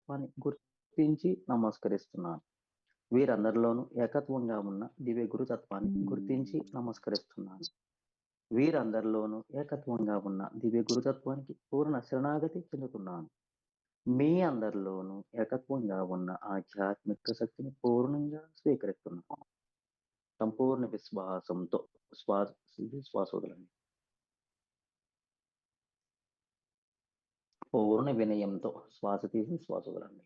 గురుతత్వాన్ని గుర్తించి నమస్కరిస్తున్నాను. వీరందరిలోనూ ఏకత్వంగా ఉన్న దివ్య గురుతత్వాన్ని గుర్తించి నమస్కరిస్తున్నాను. వీరందరిలోనూ ఏకత్వంగా ఉన్న దివ్య గురుతత్వానికి పూర్ణ శరణాగతి చెందుతున్నాను. మీ అందరిలోనూ ఏకత్వంగా ఉన్న ఆధ్యాత్మిక శక్తిని పూర్ణంగా స్వీకరిస్తున్నాను. సంపూర్ణ విశ్వాసంతో శ్వాస వదలండి. పూర్ణ వినయంతో శ్వాస తీసి శ్వాస వదలండి.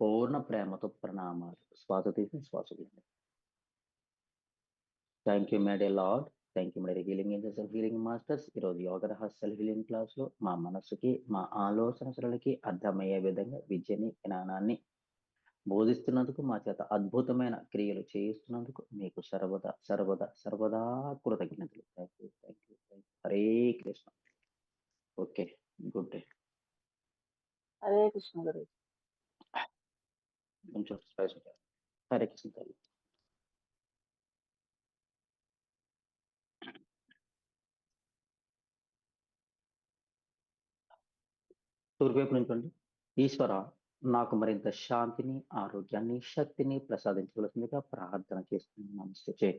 పూర్ణ ప్రేమతో ప్రణామాలు. శ్వాస తీసి శ్వాస వదలండి. Thank you my dear lord. Thank you my healing angels and healing masters. ఈరోజు యోగ రహస్యాల హీలింగ్ క్లాస్ లో మా మనస్సుకి, మా ఆలోచన సరళికి అర్థమయ్యే విధంగా విద్యని, జ్ఞానాన్ని బోధిస్తున్నందుకు, మా చేత అద్భుతమైన క్రియలు చేయిస్తున్నందుకు మీకు సర్వదా సర్వదా సర్వదా కృతజ్ఞతలు. Thank you, thank you, thank you. Hare Krishna. Okay, good day. Hare Krishna గురు. కొంచెం స్పైస్ ఉంటారు. హరే కృష్ణ తల్లి. తూర్పువైపు నుంచండి. ఈశ్వర, నాకు మరింత శాంతిని, ఆరోగ్యాన్ని, శక్తిని ప్రసాదించవలసిందిగా ప్రార్థన చేస్తున్నాను. నమస్తే.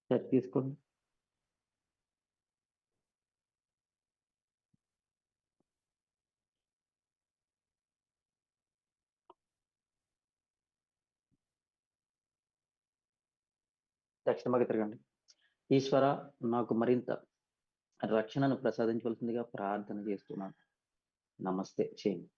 సార్ తీసుకోండి. దక్షిణమాకి తిరగండి. ఈశ్వర, నాకు మరింత రక్షణను ప్రసాదించవలసిందిగా ప్రార్థన చేస్తున్నాను. నమస్తే చేయండి.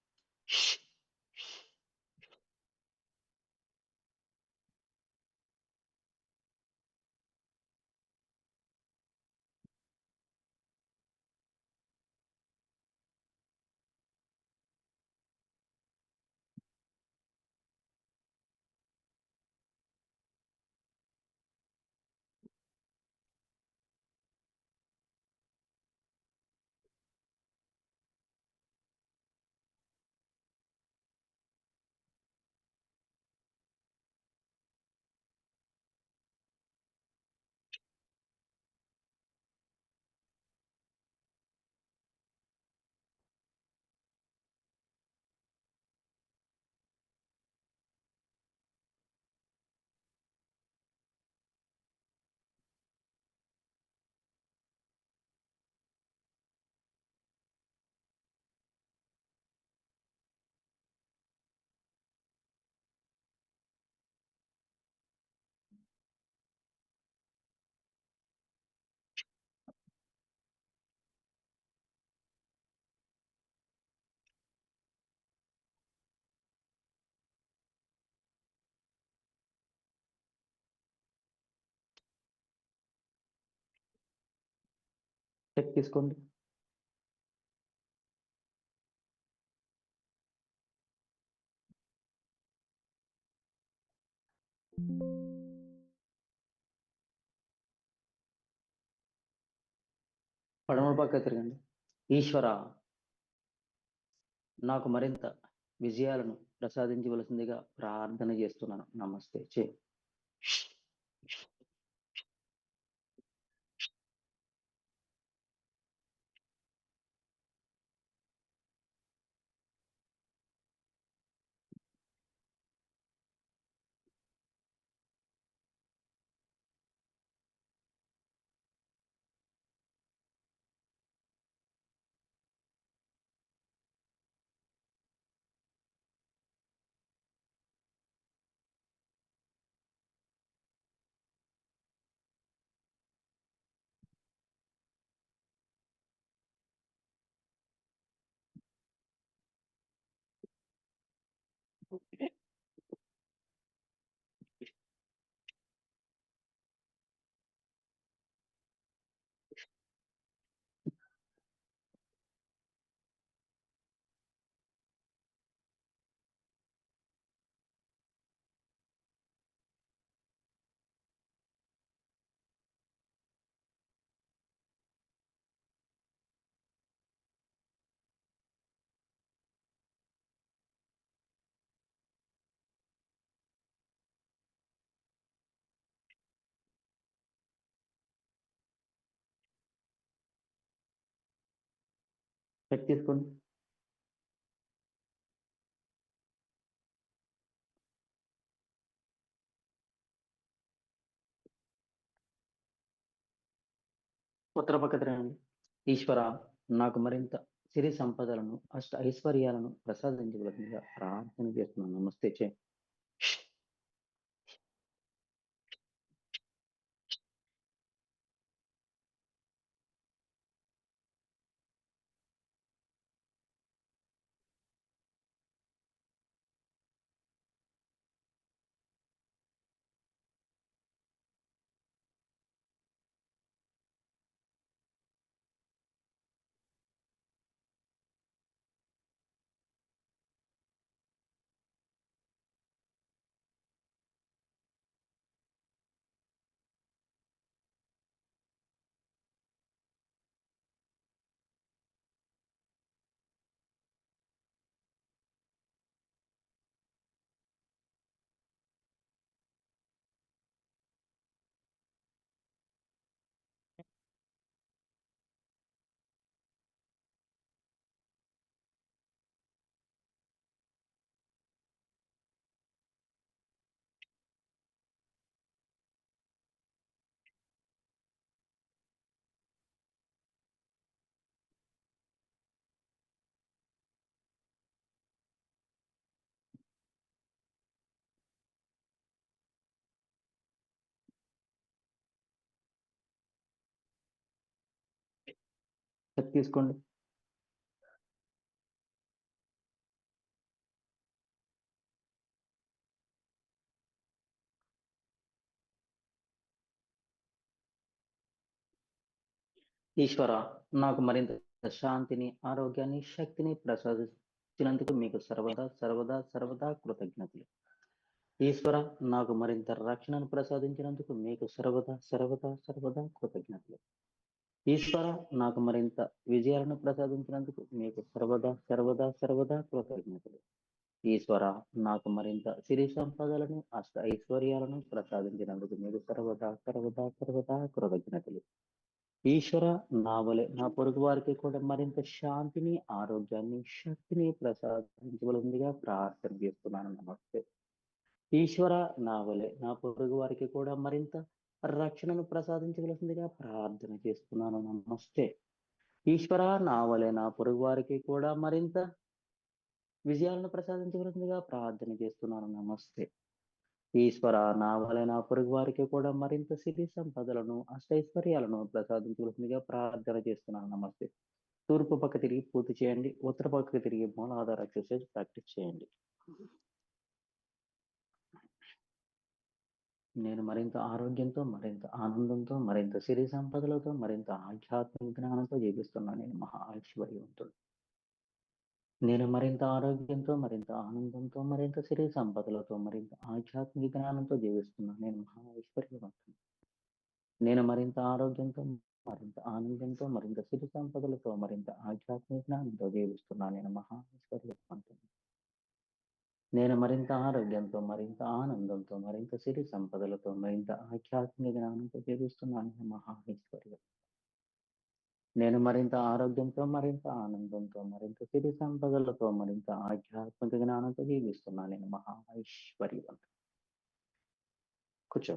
చెక్ తీసుకోండి. పడమర పక్క తిరగండి. ఈశ్వర, నాకు మరింత విజయాలను ప్రసాదించవలసిందిగా ప్రార్థన చేస్తున్నాను. నమస్తే చేయండి. చెక్ తీసుకోండి. ఉత్తర పక్క తిరగండి. ఈశ్వర, నాకు మరింత సిరి సంపదలను అష్ట ఐశ్వర్యాలను ప్రసాదించవలసిందిగా ప్రార్థన చేస్తున్నాను. నమస్తే చే. చెక్ తీసుకోండి. ఈశ్వర, నాకు మరింత శాంతిని, ఆరోగ్యాన్ని, శక్తిని ప్రసాదించినందుకు మీకు సర్వదా సర్వదా సర్వదా కృతజ్ఞతలు. ఈశ్వర, నాకు మరింత రక్షణను ప్రసాదించినందుకు మీకు సర్వదా సర్వదా సర్వదా కృతజ్ఞతలు. ఈశ్వర, నాకు మరింత విజయాలను ప్రసాదించినందుకు మీకు సర్వదా సర్వదా సర్వదా కృతజ్ఞతలు. ఈశ్వర, నాకు మరింత సిరి సంపదలను అష్ట ఐశ్వర్యాలను ప్రసాదించినందుకు మీకు సర్వదా సర్వదా సర్వదా కృతజ్ఞతలు. ఈశ్వర, నా వలె నా పొరుగు వారికి కూడా మరింత శాంతిని, ఆరోగ్యాన్ని, శక్తిని ప్రసాదించవలసిందిగా ప్రార్థన చేస్తున్నాను. నమస్తే. ఈశ్వర, నా వలె నా పొరుగు వారికి కూడా మరింత రక్షణను ప్రసాదించవలసిందిగా ప్రార్థన చేస్తున్నాను. నమస్తే. ఈశ్వర, నా వలె నా పొరుగు వారికి కూడా మరింత విజయాలను ప్రసాదించవలసిందిగా ప్రార్థన చేస్తున్నాను. నమస్తే. ఈశ్వర, నా వలె నా పొరుగు వారికి కూడా మరింత సిరి సంపదలను అష్టైశ్వర్యాలను ప్రసాదించవలసిందిగా ప్రార్థన చేస్తున్నాను. నమస్తే. తూర్పు పక్క తిరిగి పూర్తి చేయండి. ఉత్తర పక్కకు తిరిగి మూలాధార ఎక్సర్సైజ్ ప్రాక్టీస్ చేయండి. నేను మరింత ఆరోగ్యంతో, మరింత ఆనందంతో, మరింత సిరి సంపదలతో, మరింత ఆధ్యాత్మిక జ్ఞానంతో జీవిస్తున్నాను. నేను మహా ఐశ్వర్యవంతుడు. నేను మరింత ఆరోగ్యంతో, మరింత ఆనందంతో, మరింత సిరి సంపదలతో, మరింత ఆధ్యాత్మిక జ్ఞానంతో జీవిస్తున్నాను. నేను మహా ఐశ్వర్యవంతుడు. నేను మరింత ఆరోగ్యంతో, మరింత ఆనందంతో, మరింత సిరి సంపదలతో, మరింత ఆధ్యాత్మిక జ్ఞానంతో జీవిస్తున్నాను. నేను మహా ఐశ్వర్యవంతుడు. నేను మరింత ఆరోగ్యంతో, మరింత ఆనందంతో, మరింత సిరి సంపదలతో, మరింత ఆధ్యాత్మిక జ్ఞానంతో జీవిస్తున్నాను. నేను మహా ఐశ్వర్యం. నేను మరింత ఆరోగ్యంతో, మరింత ఆనందంతో, మరింత సిరి సంపదలతో, మరింత ఆధ్యాత్మిక జ్ఞానంతో జీవిస్తున్నాను. నేను మహా ఐశ్వర్యవంతుడు. కూర్చో.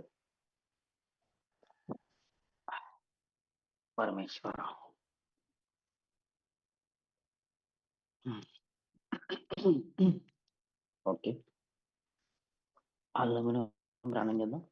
పరమేశ్వర. ఓకే. అల్లమును ప్రాణం చేద్దాం.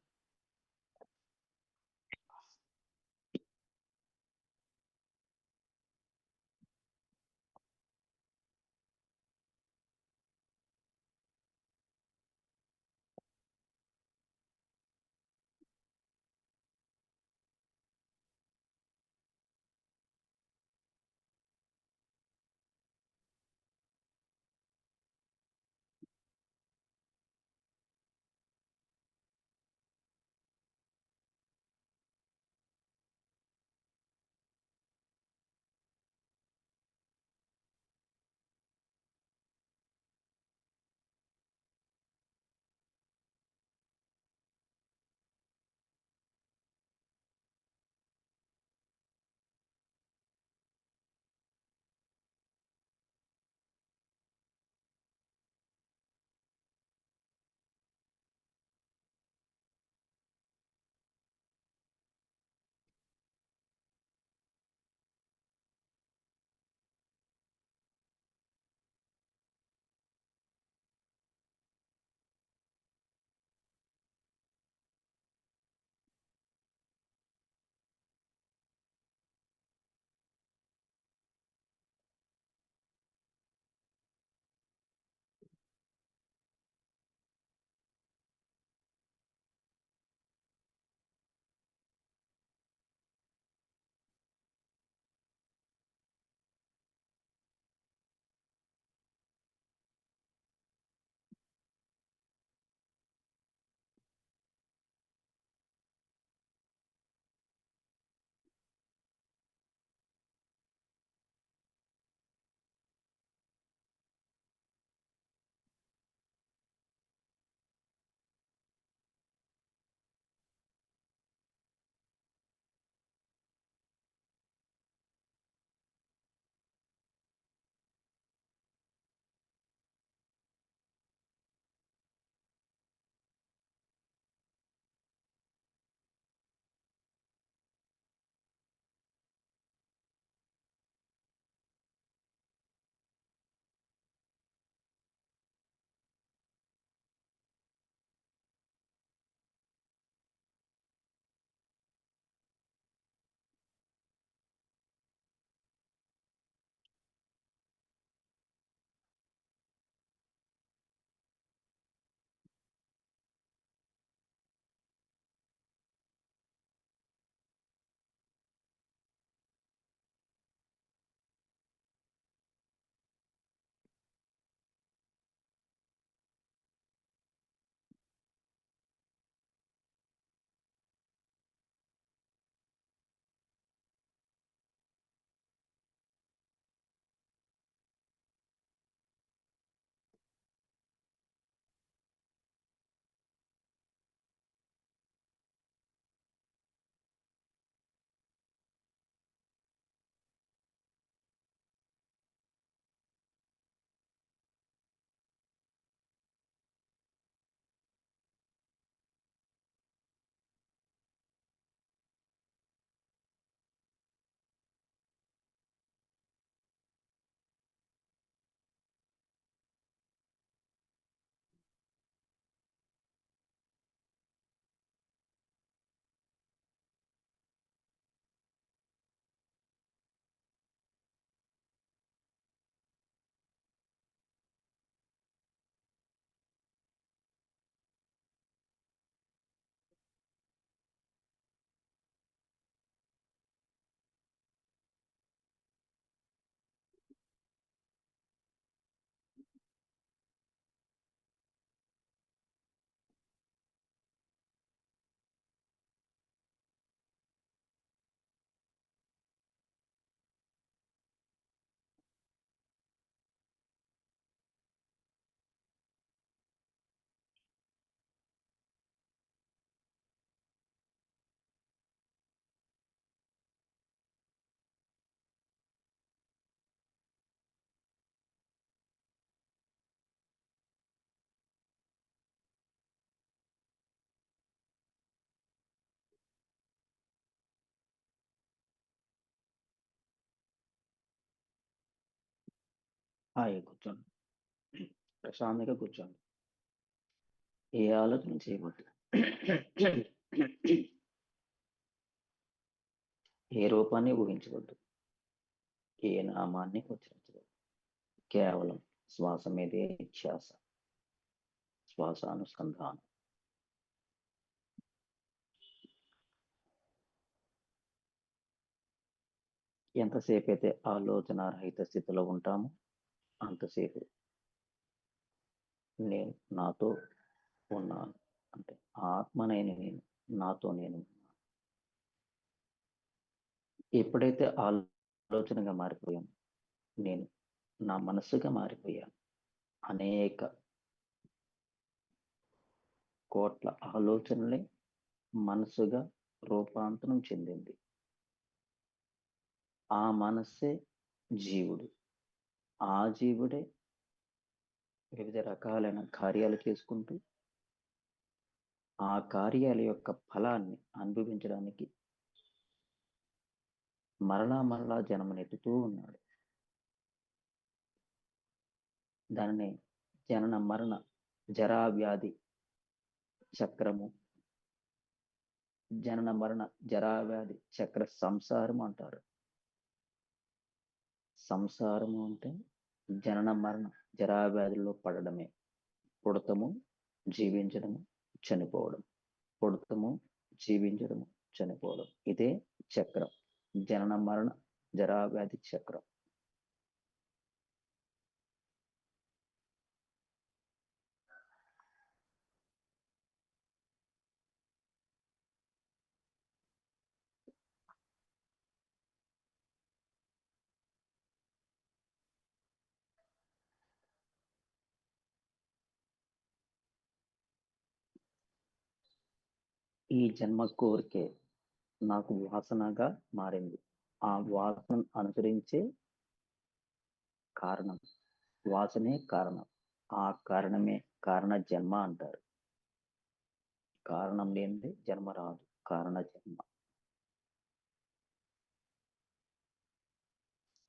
హాయిగా కూర్చోండి. ప్రశాంతంగా కూర్చోండి. ఏ ఆలోచన చేయవద్దు. ఏ రూపాన్ని ఊహించవద్దు. ఏ నామాన్ని ఉచ్చరించవద్దు. కేవలం శ్వాస మీదే ధ్యాస. శ్వాసానుసంధానం. ఎంతసేపు అయితే ఆలోచన రహిత స్థితిలో ఉంటామో అంతసేపు నేను నాతో ఉన్నాను. అంటే ఆత్మనైన నేను నాతో నేను ఉన్నాను. ఎప్పుడైతే ఆలోచనగా మారిపోయాను, నేను నా మనస్సుగా మారిపోయాను. అనేక కోట్ల ఆలోచనలే మనస్సుగా రూపాంతరం చెందింది. ఆ మనస్సే జీవుడు. ఆ జీవుడే వివిధ రకాలైన కార్యాలు చేసుకుంటూ ఆ కార్యాల యొక్క ఫలాన్ని అనుభవించడానికి మరలా జన్మనెత్తుతూ ఉన్నాడు. దానిని జనన మరణ జరా వ్యాధి చక్రము, జనన మరణ జరావ్యాధి చక్ర సంసారం అంటారు. సంసారము అంటే జనన మరణ జరావ్యాధుల్లో పడడమే. పుడతము, జీవించడము, చనిపోవడం. పుడతము, జీవించడము, చనిపోవడం. ఇదే చక్రం. జనన మరణ జరావ్యాధి చక్రం. ఈ జన్మ కోరికే నాకు వాసనగా మారింది. ఆ వాసన అనుసరించే కారణం. వాసనే కారణం. ఆ కారణమే కారణ జన్మ అంటారు. కారణం లేనిదే జన్మ రాదు. కారణ జన్మ.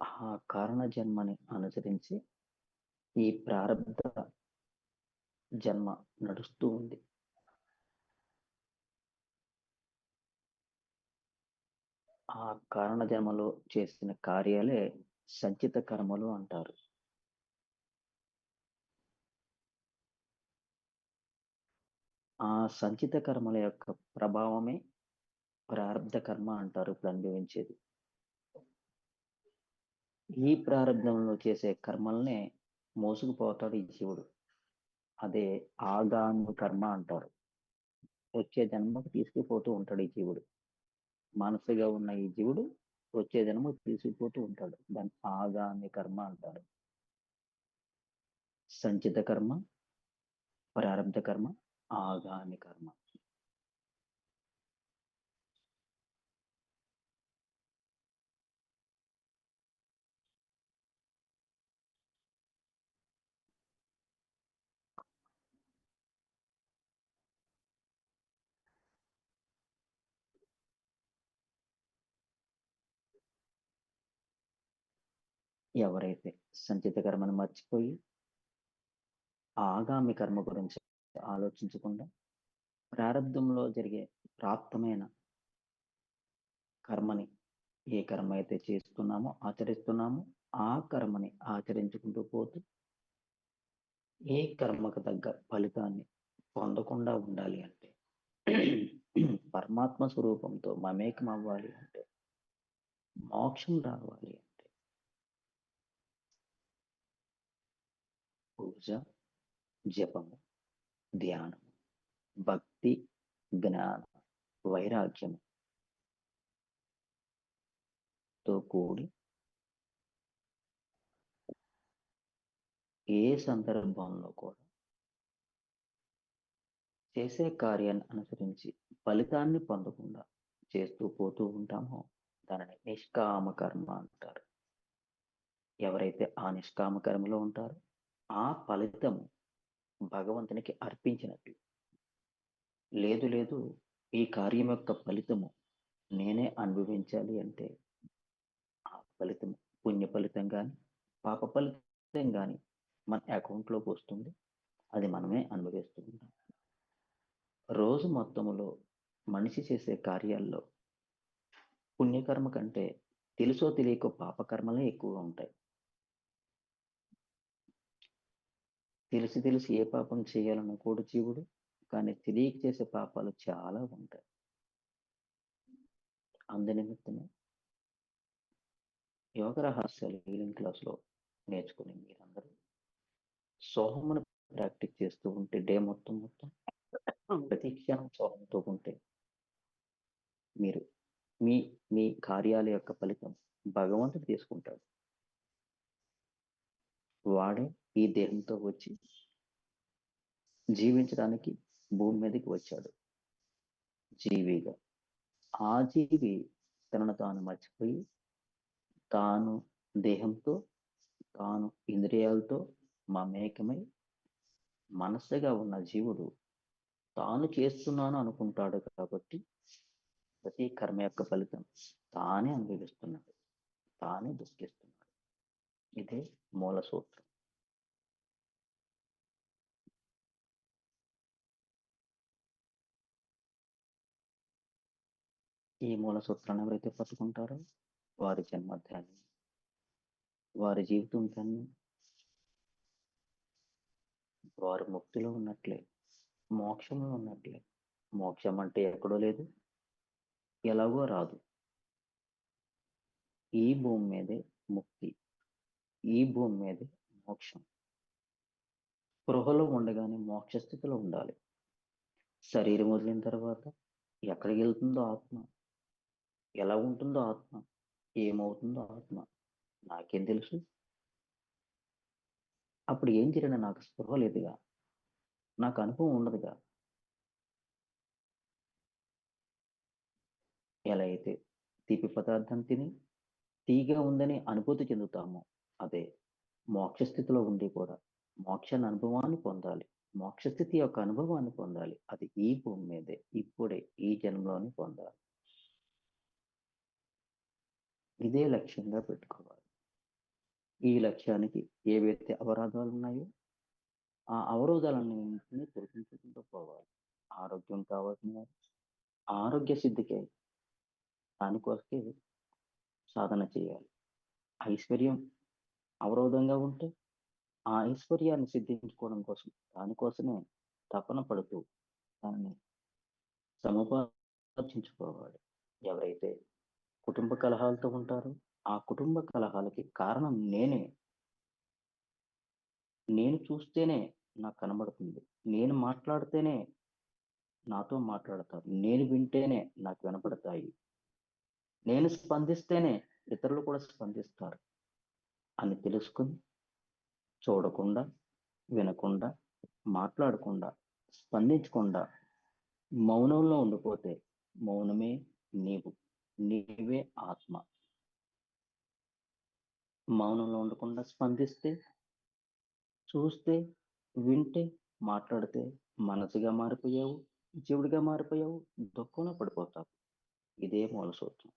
ఆ కారణ జన్మని అనుసరించి ఈ ప్రారంభ జన్మ నడుస్తూ ఉంది. ఆ కారణ జన్మలో చేసిన కార్యాలే సంచిత కర్మలు అంటారు. ఆ సంచిత కర్మల యొక్క ప్రభావమే ప్రారంధ కర్మ అంటారు. ఇప్పుడు అనుభవించేది. ఈ ప్రారంభంలో చేసే కర్మల్నే మోసుకుపోతాడు ఈ జీవుడు. అదే ఆగామి కర్మ అంటారు. వచ్చే జన్మకు తీసుకుపోతూ ఉంటాడు ఈ జీవుడు. మనసుగా ఉన్న ఈ జీవుడు వచ్చే జన్మకు తీసుకుపోతూ ఉంటాడు. దాన్ని ఆగామి కర్మ అంటారు. సంచిత కర్మ, ప్రారంభ కర్మ, ఆగామి కర్మ. ఎవరైతే సంచిత కర్మను మర్చిపోయి ఆగామి కర్మ గురించి ఆలోచించకుండా ప్రారంధంలో జరిగే ప్రాప్తమైన కర్మని, ఏ కర్మ అయితే చేస్తున్నామో ఆచరిస్తున్నామో ఆ కర్మని ఆచరించుకుంటూ పోతూ ఏ కర్మకు తగ్గ ఫలితాన్ని పొందకుండా ఉండాలి అంటే, పరమాత్మ స్వరూపంతో మమేకం అవ్వాలి అంటే, మోక్షం రావాలి అంటే పూజ, జపము, ధ్యానం, భక్తి, జ్ఞాన, వైరాగ్యంతో కూడి ఏ సందర్భంలో కూడా చేసే కార్యాన్ని అనుసరించి ఫలితాన్ని పొందకుండా చేస్తూ పోతూ ఉంటామో దానిని నిష్కామ కర్మ అంటారు. ఎవరైతే ఆ నిష్కామ కర్మలో ఉంటారో ఆ ఫలితము భగవంతునికి అర్పించినట్లు. లేదు లేదు, ఈ కార్యం యొక్క ఫలితము నేనే అనుభవించాలి అంటే ఆ ఫలితం పుణ్య ఫలితం కానీ పాప ఫలితం కానీ మన అకౌంట్లోకి వస్తుంది. అది మనమే అనుభవిస్తూ ఉంటాం. రోజు మొత్తములో మనిషి చేసే కార్యాల్లో పుణ్యకర్మ కంటే తెలుసో తెలియకో పాపకర్మలే ఎక్కువగా ఉంటాయి. తెలిసి తెలిసి ఏ పాపం చేయాలనుకోడు జీవుడు, కానీ తెలియక చేసే పాపాలు చాలా ఉంటాయి. అందు నిమిత్తమే యోగ రహస్యాలు హీలింగ్ క్లాస్లో నేర్చుకుని మీరందరూ సోహమును ప్రాక్టీస్ చేస్తూ ఉంటే డే మొత్తం ప్రతి క్షణం సోహంతో ఉంటే మీరు మీ మీ కార్యాల యొక్క ఫలితం భగవంతుడు తీసుకుంటాడు. వాడే ఈ దేహంతో వచ్చి జీవించడానికి భూమి మీదకి వచ్చాడు జీవిగా. ఆ జీవి తనను తాను మర్చిపోయి తాను దేహంతో తాను ఇంద్రియాలతో మమేకమై మనస్సుగా ఉన్న జీవుడు తాను చేస్తున్నాను అనుకుంటాడు కాబట్టి ప్రతి కర్మ యొక్క ఫలితం తానే అనుభవిస్తున్నాడు, తానే దుఃఖిస్తున్నాడు. ఇదే మూల సూత్రం. ఈ మూల సూత్రాన్ని ఎవరైతే పట్టుకుంటారో వారి జన్మధ్యాన్ని, వారి జీవితం ధన్యం, వారు ముక్తిలో ఉన్నట్లే, మోక్షంలో ఉన్నట్లే. మోక్షం అంటే ఎక్కడో లేదు, ఎలాగో రాదు. ఈ భూమి మీదే ముక్తి, ఈ భూమి మీదే మోక్షం. స్పృహలో ఉండగానే మోక్ష స్థితిలో ఉండాలి. శరీరం వదిలిన తర్వాత ఎక్కడికి వెళ్తుందో ఆత్మ, ఎలా ఉంటుందో ఆత్మ, ఏమవుతుందో ఆత్మ నాకేం తెలుసు? అప్పుడు ఏం జరిగినా నాకు స్పృహ లేదుగా, నాకు అనుభవం ఉండదుగా. ఎలా అయితే తీపి పదార్థం తిని తీగా ఉందని అనుభూతి చెందుతామో, అదే మోక్ష స్థితిలో ఉండి కూడా మోక్షాన్ని అనుభవాన్ని పొందాలి, మోక్ష స్థితి యొక్క అనుభవాన్ని పొందాలి. అది ఈ భూమి మీదే ఇప్పుడే ఈ జన్మలోనే పొందాలి. ఇదే లక్ష్యంగా పెట్టుకోవాలి. ఈ లక్ష్యానికి ఏవైతే అవరోధాలు ఉన్నాయో ఆ అవరోధాలన్నింటినీ తొలగించుకుంటూ పోవాలి. ఆరోగ్యం కావాల్సిన ఆరోగ్య సిద్ధికే దానికోసమే సాధన చేయాలి. ఐశ్వర్యం అవరోధంగా ఉంటే ఆ ఐశ్వర్యాన్ని సిద్ధించుకోవడం కోసం దానికోసమే తపన పడుతూ దాన్ని సముపార్జించుకోవాలి. ఎవరైతే కుటుంబ కలహాలతో ఉంటారో ఆ కుటుంబ కలహాలకి కారణం నేనే. నేను చూస్తేనే నాకు కనబడుతుంది, నేను మాట్లాడితేనే నాతో మాట్లాడతారు, నేను వింటేనే నాకు వినపడతాయి, నేను స్పందిస్తేనే ఇతరులు కూడా స్పందిస్తారు అని తెలుసుకుని చూడకుండా, వినకుండా, మాట్లాడకుండా, స్పందించకుండా మౌనంలో ఉండిపోతే మౌనమే నీవు, నీవే ఆత్మ. మౌనంలో ఉండకుండా స్పందిస్తే, చూస్తే, వింటే, మాట్లాడితే మనసుగా మారిపోయావు, జీవుడిగా మారిపోయావు, దుఃఖంలో పడిపోతావు. ఇదే మూల సూత్రం.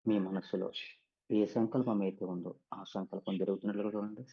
మీ మనస్సులో ఏ సంకల్పం అయితే ఉందో ఆ సంకల్పం జరుగుతున్నట్లుగా చూడండి.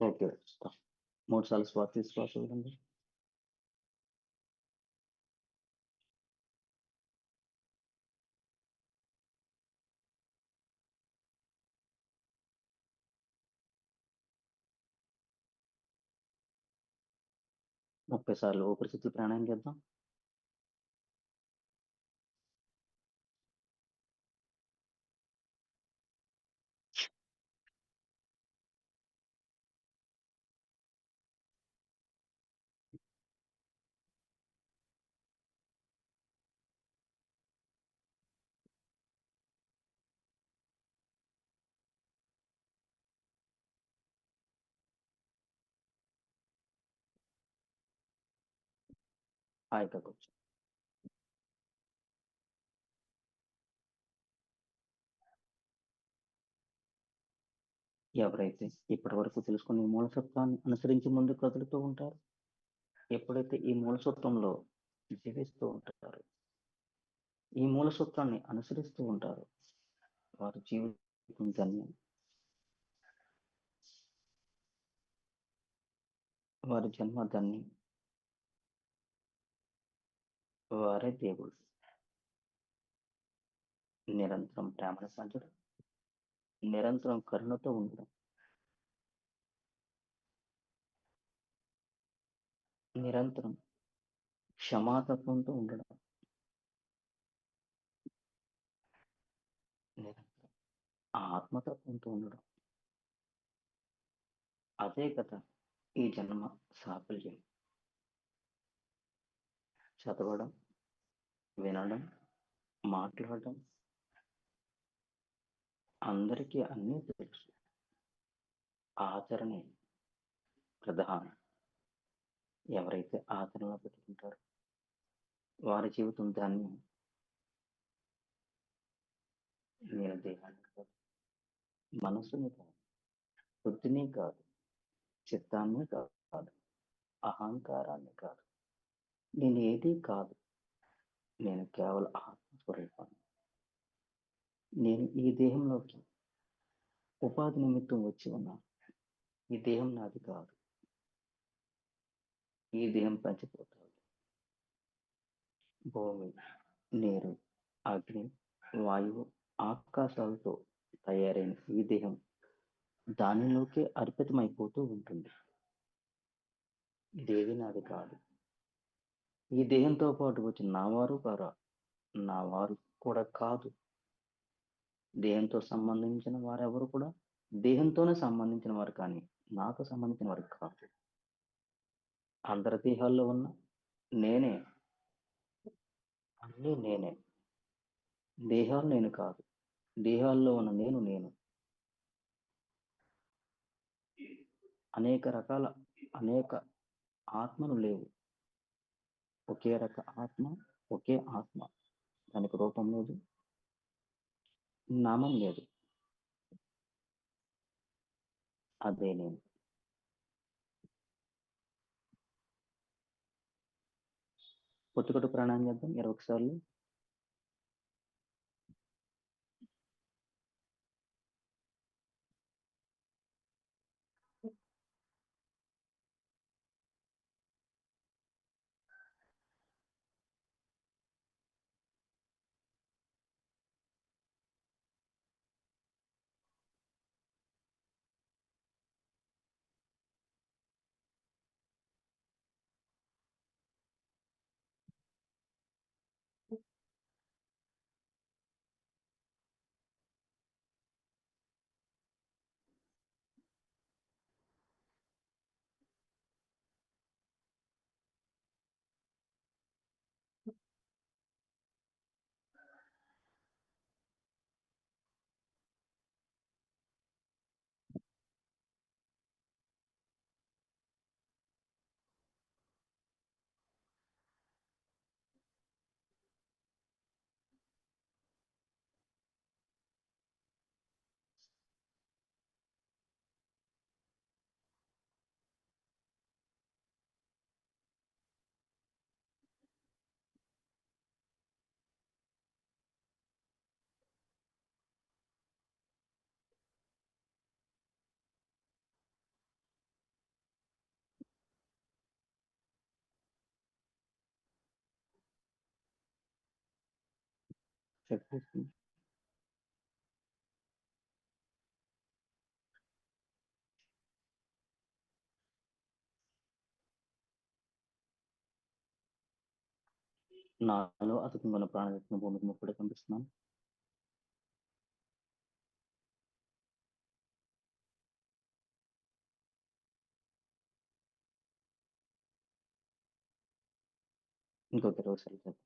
ఓకే, 3 సార్లు శ్వాస తీసుకోవాల్సి చూడండి. ముప్పై సార్లు ఊపిరితిత్తులు ప్రాణాయామం చేద్దాం. హాయిగా కూర్చో. ఎవరైతే ఇప్పటి వరకు తెలుసుకుని ఈ మూలసత్వాన్ని అనుసరించి ముందుకు కదులుతూ ఉంటారో, ఎప్పుడైతే ఈ మూలసత్వంలో జీవిస్తూ ఉంటారో, ఈ మూలసూత్రాన్ని అనుసరిస్తూ ఉంటారో, వారి జీవితం ధన్యం. వారి జన్మ ధన్యం. వారే దేవుడు. నిరంతరం ప్రేమను పంచడం, నిరంతరం కరుణతో ఉండడం, నిరంతరం క్షమాతత్వంతో ఉండడం, నిరంతరం ఆత్మతత్వంతో ఉండడం. అదే కదా ఈ జన్మ సాఫల్యం. చదవడం, వినడం, మాట్లాడడం, అందరికీ అన్నీ తెలుసు. ఆచరణే ప్రధానం. ఎవరైతే ఆచరణలో పెట్టుకుంటారో వారి జీవితం ధన్యం. నేను దేహాన్ని కాదు, మనసుని కాదు, బుద్ధిని కాదు, చిత్తాన్ని కాదు, అహంకారాన్ని కాదు, నేను ఏదీ కాదు. నేను కేవలం ఆత్మస్వరూపాన్ని. నేను ఈ దేహంలోకి ఉపాధి నిమిత్తం వచ్చి ఉన్నాను. ఈ దేహం నాది కాదు. ఈ దేహం పంచిపోతాడు. భూమి, నీరు, అగ్ని, వాయువు, ఆకాశాలతో తయారైన ఈ దేహం దానిలోకే అర్పితమైపోతూ ఉంటుంది. ఇదేది నాది కాదు. ఈ దేహంతో పాటు వచ్చిన నావారు కారా, నా వారు కూడా కాదు. దేహంతో సంబంధించిన వారెవరు కూడా దేహంతోనే సంబంధించిన వారు, కానీ నాకు సంబంధించిన వారు కాదు. అందరి దేహాల్లో ఉన్న నేనే, అన్నీ నేనే. దేహాలు నేను కాదు. దేహాల్లో ఉన్న నేను నేను. అనేక రకాల అనేక ఆత్మలు లేవు. ఒకే రక ఆత్మ, ఒకే ఆత్మ. దానికి రూపం లేదు, నామం లేదు. అదే నేను. పొత్తుకట్టు ప్రాణాయం చేద్దాం 21 సార్లు. శక్తి నాలో అతను ప్రాణశక్తిని భూమికి ముప్పుడే పంపిస్తున్నాను. ఇంకొక 20 సార్లు చేద్దాం.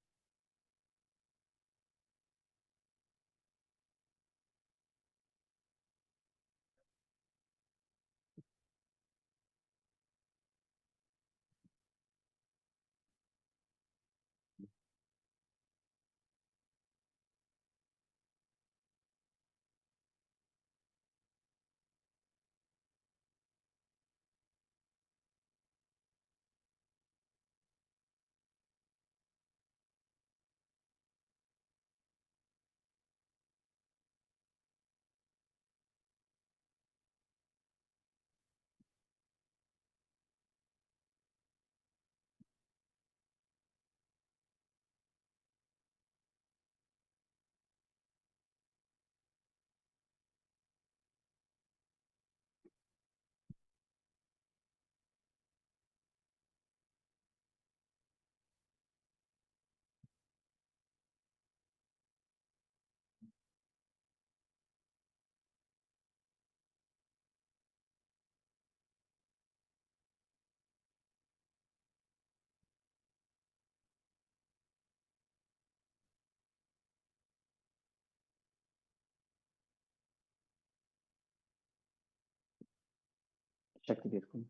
శక్తి తీసుకోండి.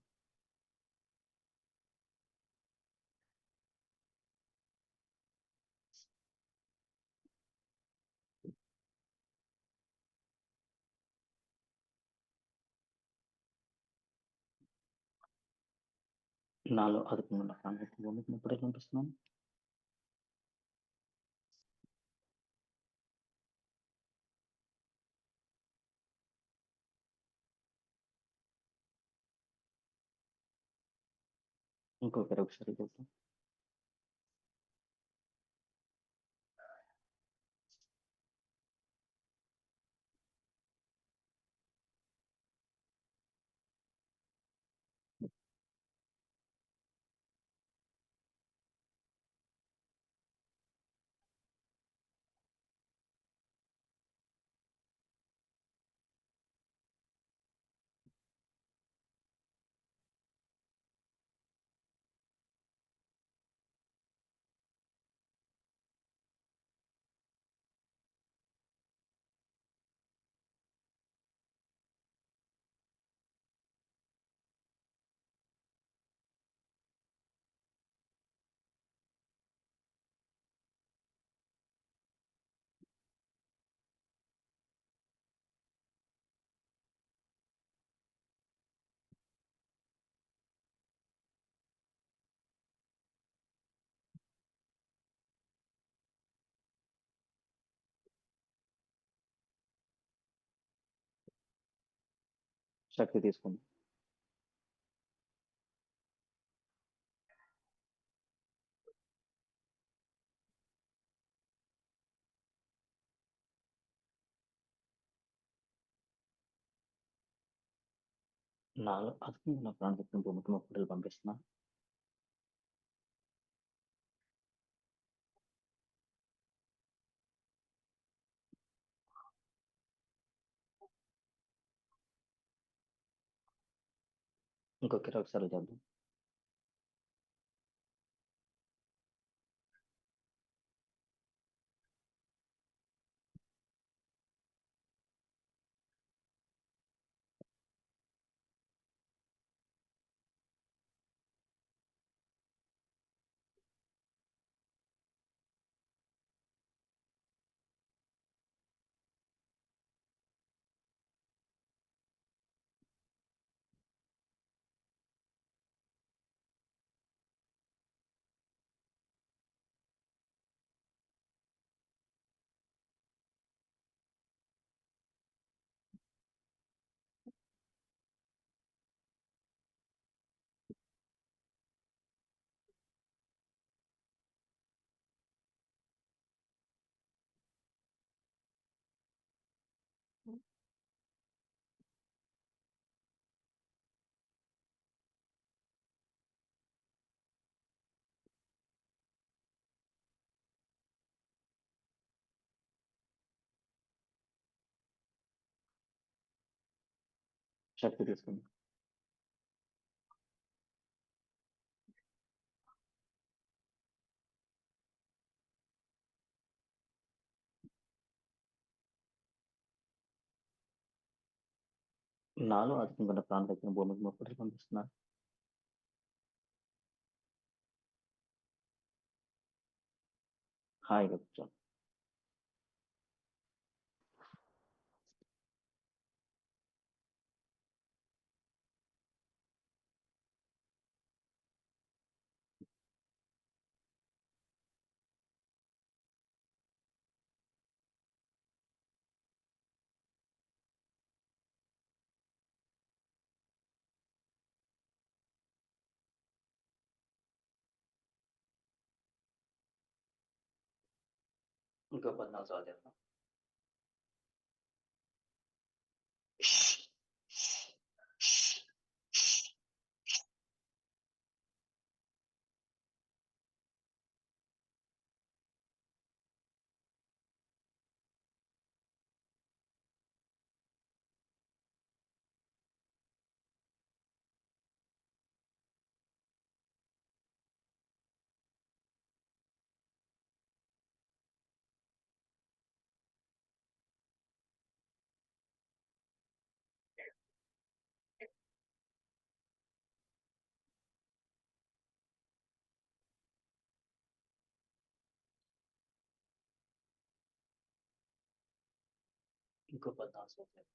నాలో అదుపుగా ఉన్న ప్రాణశక్తిని భూమికి ఇప్పుడే పంపిస్తున్నాను. ఇంకొకరు ఒకసారి చూద్దాం. శక్తి తీసుకోండి. నాలో అదుపుగా ఉన్న ప్రాణశక్తిని భూమికి ముప్పుడులు పంపిస్తున్నాను. ఇంకొకరు ఒకసారి చేద్దాం. శక్తి తీసుకోండి. నాలో అదుపుగా ఉన్న ప్రాణశక్తిని భూమికి ముప్పుడులు పంపిస్తున్నాను. హాయిగా కూర్చోండి. ఇంకో 14 సార్లు చేద్దాం. ఇంకో 14 సంవత్సరాలు.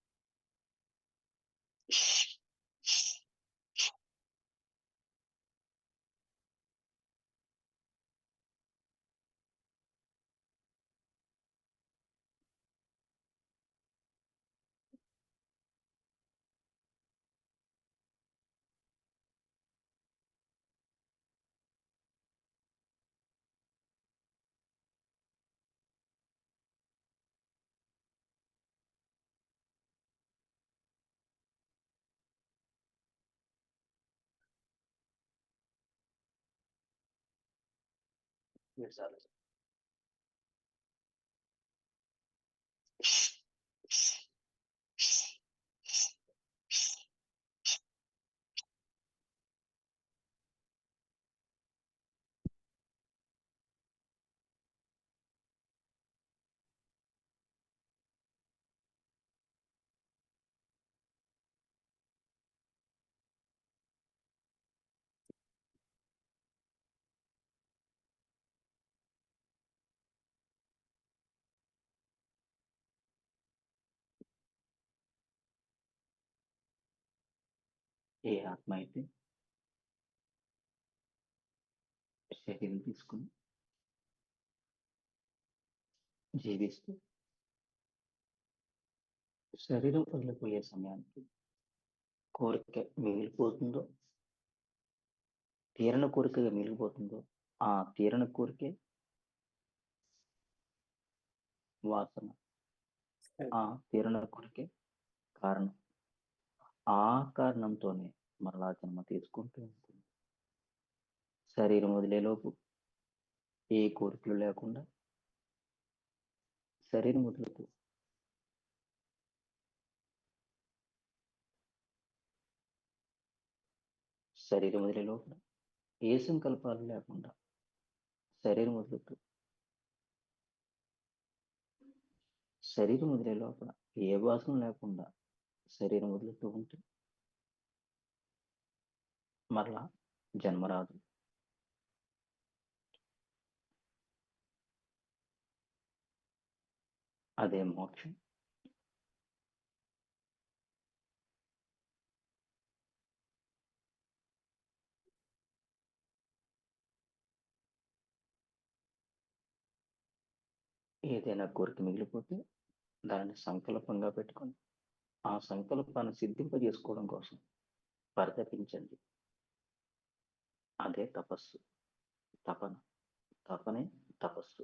మీరు చాలా ఏ ఆత్మ అయితే శరీరం తీసుకుని జీవిస్తూ శరీరం వదిలిపోయే సమయానికి కోరిక మిగిలిపోతుందో, తీరని కోరికగా మిగిలిపోతుందో, ఆ తీరని కోరికే వాసన. ఆ తీరని కోరికే కారణం. ఆ కారణంతోనే మరలా జన్మ తీసుకుంటూ ఉంటుంది. శరీరం వదిలేలోపు ఏ కోరికలు లేకుండా శరీరం వదులుతూ శరీరం వదిలే లోపల ఏ సంకల్పాలు లేకుండా శరీరం వదులుతూ శరీరం వదిలే లోపల ఏ వాసన లేకుండా శరీరం వదులుతూ ఉంటే మరలా జన్మ రాదు. అదే మోక్షం. ఏదైనా కోరిక మిగిలిపోతే దానిని సంకల్పంగా పెట్టుకొని ఆ సంకల్పాన్ని సిద్ధింపజేసుకోవడం కోసం పరితపించండి. అదే తపస్సు. తపన. తపనే తపస్సు.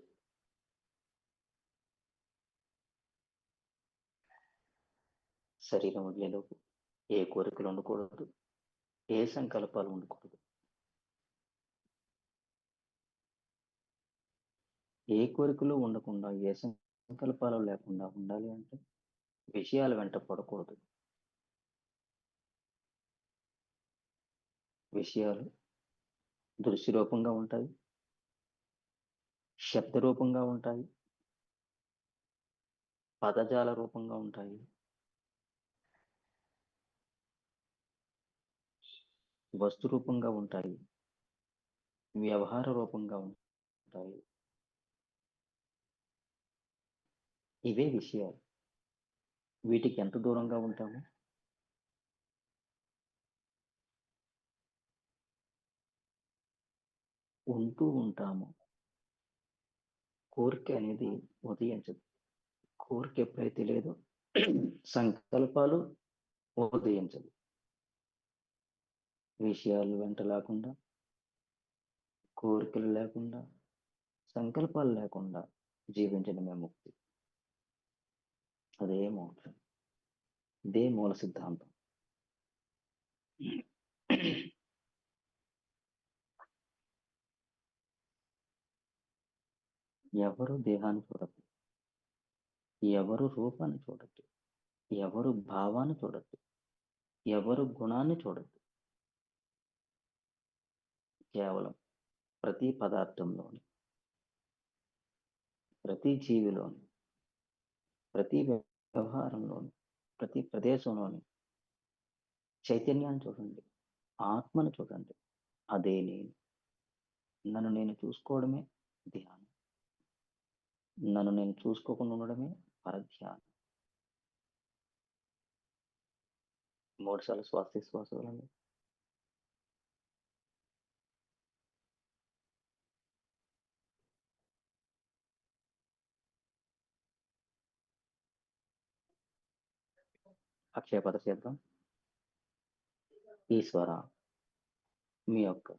శరీరం వదిలేలోపు ఏ కోరికలు ఉండకూడదు, ఏ సంకల్పాలు ఉండకూడదు. ఏ కోరికలు ఉండకుండా, ఏ సంకల్పాలు లేకుండా ఉండాలి అంటే విషయాల వెంట పడకూడదు. విషయాలు దృశ్య రూపంగా ఉంటాయి, శబ్ద రూపంగా ఉంటాయి, పదజాల రూపంగా ఉంటాయి, వస్తు రూపంగా ఉంటాయి, వ్యవహార రూపంగా ఉంటాయి. ఇవే విషయాలు. వీటికి ఎంత దూరంగా ఉంటామో ఉంటూ ఉంటాము. కోరిక అనేది ఉదయించదు. కోరిక ఎప్పుడైతే లేదో సంకల్పాలు ఉదయించదు. విషయాలు వెంట లేకుండా, కోరికలు లేకుండా, సంకల్పాలు లేకుండా జీవించడమే ముక్తి. అదే మోక్షం. ఇదే మూల సిద్ధాంతం. ఎవరు దేహాన్ని చూడద్దు, ఎవరు రూపాన్ని చూడద్దు, ఎవరు భావాన్ని చూడద్దు, ఎవరు గుణాన్ని చూడద్దు. కేవలం ప్రతి పదార్థంలోని, ప్రతి జీవిలోని, ప్రతి వ్యవహారంలోని, ప్రతి ప్రదేశంలోని చైతన్యాన్ని చూడండి, ఆత్మను చూడండి. అదే నేను. నన్ను నేను చూసుకోవడమే ధ్యానం. నన్ను నేను చూసుకోకుండా ఉండడమే పరధ్యానం. 3 సార్లు శ్వాస వదలండి. అక్షయపద చేద్దాం. ఈశ్వర, మీ యొక్క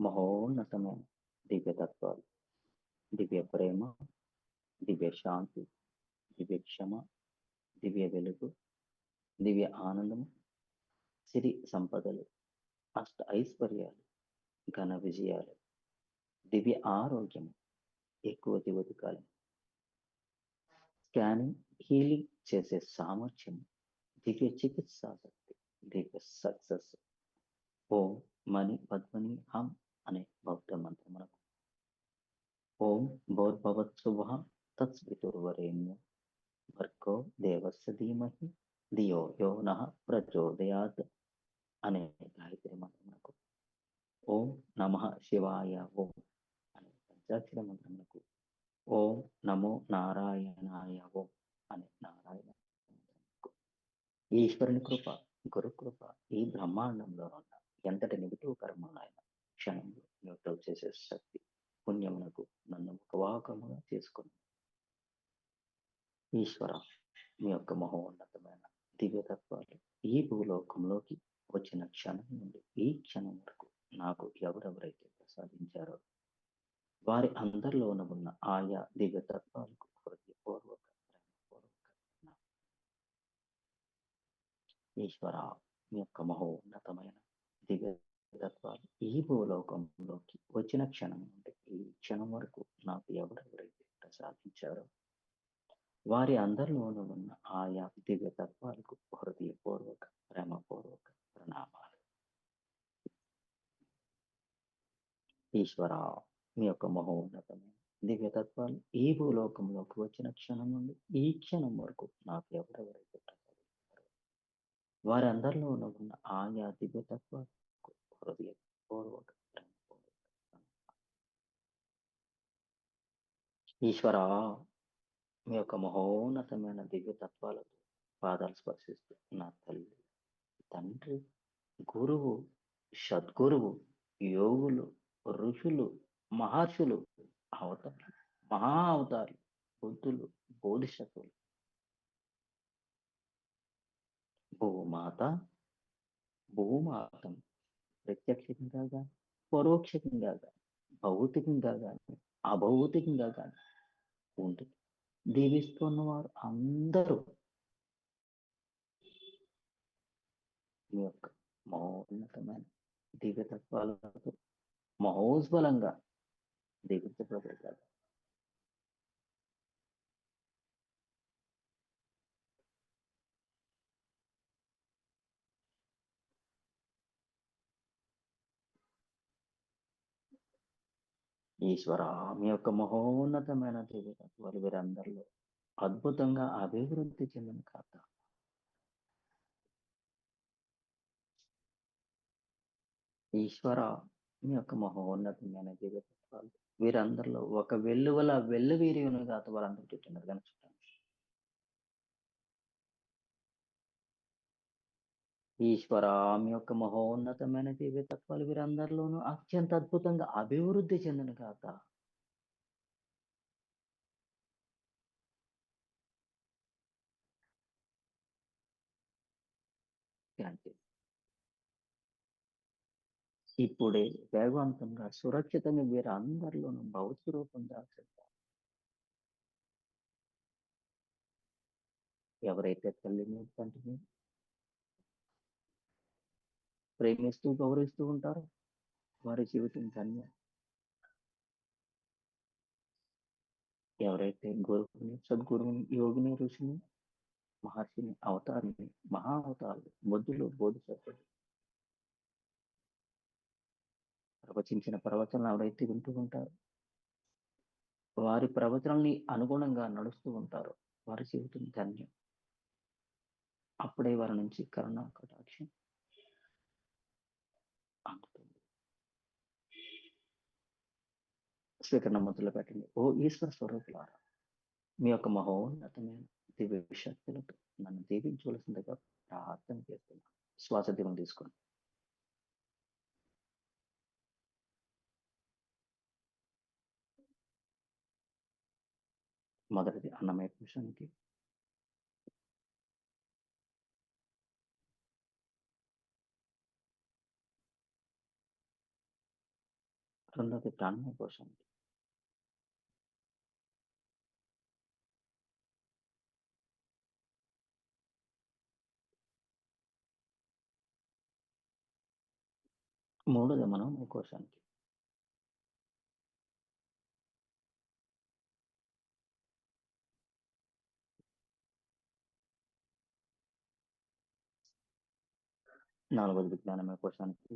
మహోన్నతమైన దివ్యతత్వాలు, దివ్య ప్రేమ, దివ్య శాంతి, దివ్య క్షమ, దివ్య వెలుగు, దివ్య ఆనందము, సిరి సంపదలు, అష్ట ఐశ్వర్యాలు, ఘన విజయాలు, దివ్య ఆరోగ్యము, ఎక్కువ జీవితకాలం, స్కానింగ్ హీలింగ్ చేసే సామర్థ్యం, దివ్య చికిత్సా శక్తి, దివ్య సక్సెస్. ఓం మణి పద్మని హం అనే బౌద్ధ మంత్రమునకు ఓం భోర్భవత్సుభ తత్స్వితుర్వరేణ్యం భర్గో దేవస్య ధీమహి ధియో యో నః ప్రచోదయాత్ అనే గాయత్రి మంత్రమునకు ఓం నమః శివాయ ఓం అనే పంచాక్షర మంత్రమునకు ఓం నమో నారాయణాయ ఓం అనే నారాయణ మంత్రమునకు ఈశ్వరుని కృప, గురు కృప ఈ బ్రహ్మాండంలో ఉన్న ఎంతటి నెగిటివ్ కర్మలైన క్షణంలో న్యూట్రల్ చేసే శక్తి పుణ్యమునకు నన్ను ముఖవాకముగా చేసుకుని ఈశ్వర, మీ యొక్క మహోన్నతమైన దివ్యతత్వాలు ఈ భూలోకంలోకి వచ్చిన క్షణం నుండి ఈ క్షణం వరకు నాకు ఎవరెవరైతే ప్రసాదించారో వారి అందరిలోన ఉన్న ఆయా దివ్యతత్వాలకు హృదయపూర్వక ప్రేమపూర్వక ఈశ్వర, మీ యొక్క మహోన్నతమైన దివ్యతత్వాలు ఈ భూలోకంలోకి వచ్చిన క్షణం నుండి ఈ క్షణం వరకు నాకు ఎవరెవరైతే ప్రసాదించారో వారి అందరిలోనూ ఉన్న ఆయా దివ్యతత్వాలకు హృదయపూర్వక ప్రేమపూర్వక ప్రణామాలు. ఈశ్వర, మీ యొక్క మహోన్నతమైన దివ్యతత్వాలు ఈ భూలోకంలోకి వచ్చిన క్షణం నుండి ఈ క్షణం వరకు నాకు ఎవరెవరైతే ప్రసాదించారో వారి అందరిలోనూ ఉన్న ఆయా దివ్యతత్వాలకు హృదయపూర్వక ప్రేమపూర్వక ఈశ్వర, మీ యొక్క మహోన్నతమైన దివ్యతత్వాలతో పాదాలు స్పర్శిస్తూ నా తల్లి, తండ్రి, గురువు, సద్గురువు, యోగులు, ఋషులు, మహర్షులు, అవతారులు, మహా అవతారులు, బుద్ధులు, బోధిసత్వులు, భూమాత, భూమాతం ప్రత్యక్షంగా కానీ పరోక్షంగా కానీ భౌతికంగా కానీ అభౌతికంగా కానీ ఉండి దీవిస్తున్న వారు అందరూ మీ యొక్క మహోన్నతమైన దివ్యతత్వాలతో మహోజ్వలంగా దీవించబడతారు. ఈశ్వర, మీ యొక్క మహోన్నతమైన దివ్యతత్వాలు వీరందరిలో అద్భుతంగా అభివృద్ధి చెందిన కాక ఈశ్వర, మీ యొక్క మహోన్నతమైన దివ్యతత్వాలు వీరందరిలో ఒక వెల్లువల వెల్లువీరియును కాదు వాళ్ళందరూ చెప్తున్నారు కానీ ఈశ్వర, మీ యొక్క మహోన్నతమైన దివ్యతత్వాలు వీరందరిలోనూ అత్యంత అద్భుతంగా అభివృద్ధి చెందిన కాక ఇప్పుడే వేగవంతంగా సురక్షితంగా వీరందరిలోనూ భౌతిక రూపం దాచేస్తారు. ఎవరైతే తల్లిని తండ్రిని ప్రేమిస్తూ గౌరవిస్తూ ఉంటారో వారి జీవితం ధన్యం. ఎవరైతే గురువుని, సద్గురువుని, యోగిని, ఋషిని, మహర్షిని, అవతారిని, మహా అవతారులు, బుద్ధులు, బోధిసత్వులు ప్రవచించిన ప్రవచనాలు ఎవరైతే వింటూ ఉంటారో వారి ప్రవచనాల్ని అనుగుణంగా నడుస్తూ ఉంటారో వారి జీవితం ధన్యం. అప్పుడే వారి నుంచి కరుణ కటాక్షం అందుతుంది. స్వీకరణ మొదలు పెట్టండి. ఓ ఈశ్వర స్వరూపులారా, మీ యొక్క మహోన్నతమైన దివ్య శక్తులతో నన్ను దీవించవలసిందిగా ప్రార్థన చేస్తున్నాను. శ్వాస తీవ్రం తీసుకోండి. మొదటిది అన్నమయ కోశానికి, రెండవది ప్రాణమయ కోశానికి, మూడోది మనోమయ కోశానికి, నాలుగోది విజ్ఞానమయ కోశానికి,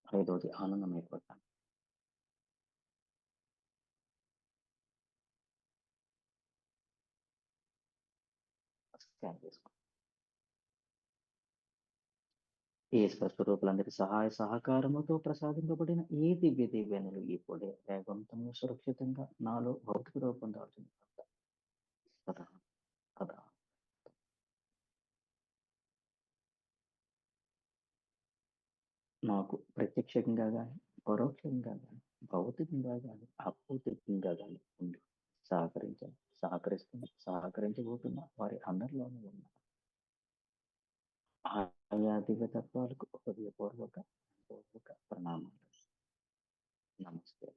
ఐదవది ఆనందమయ కోశానికి. స్కాన్ చేసుకోండి. ఏ స్వరూపులందరి సహాయ సహకారముతో ప్రసాదింపబడిన ఏ దివ్య దివ్యనులు ఇప్పుడే వేగవంతంగా సురక్షితంగా నాలో భౌతిక రూపం దాల్చింది కదా కదా. నాకు ప్రత్యక్షంగా కానీ పరోక్షంగా కానీ భౌతికంగా కానీ అభౌతికంగా కానీ ఉండి సహకరించబోతున్న వారి అందరిలోనూ ఉన్న ఆయా దివ్య తత్వాలకు హృదయపూర్వక ప్రణామాలు. నమస్తే.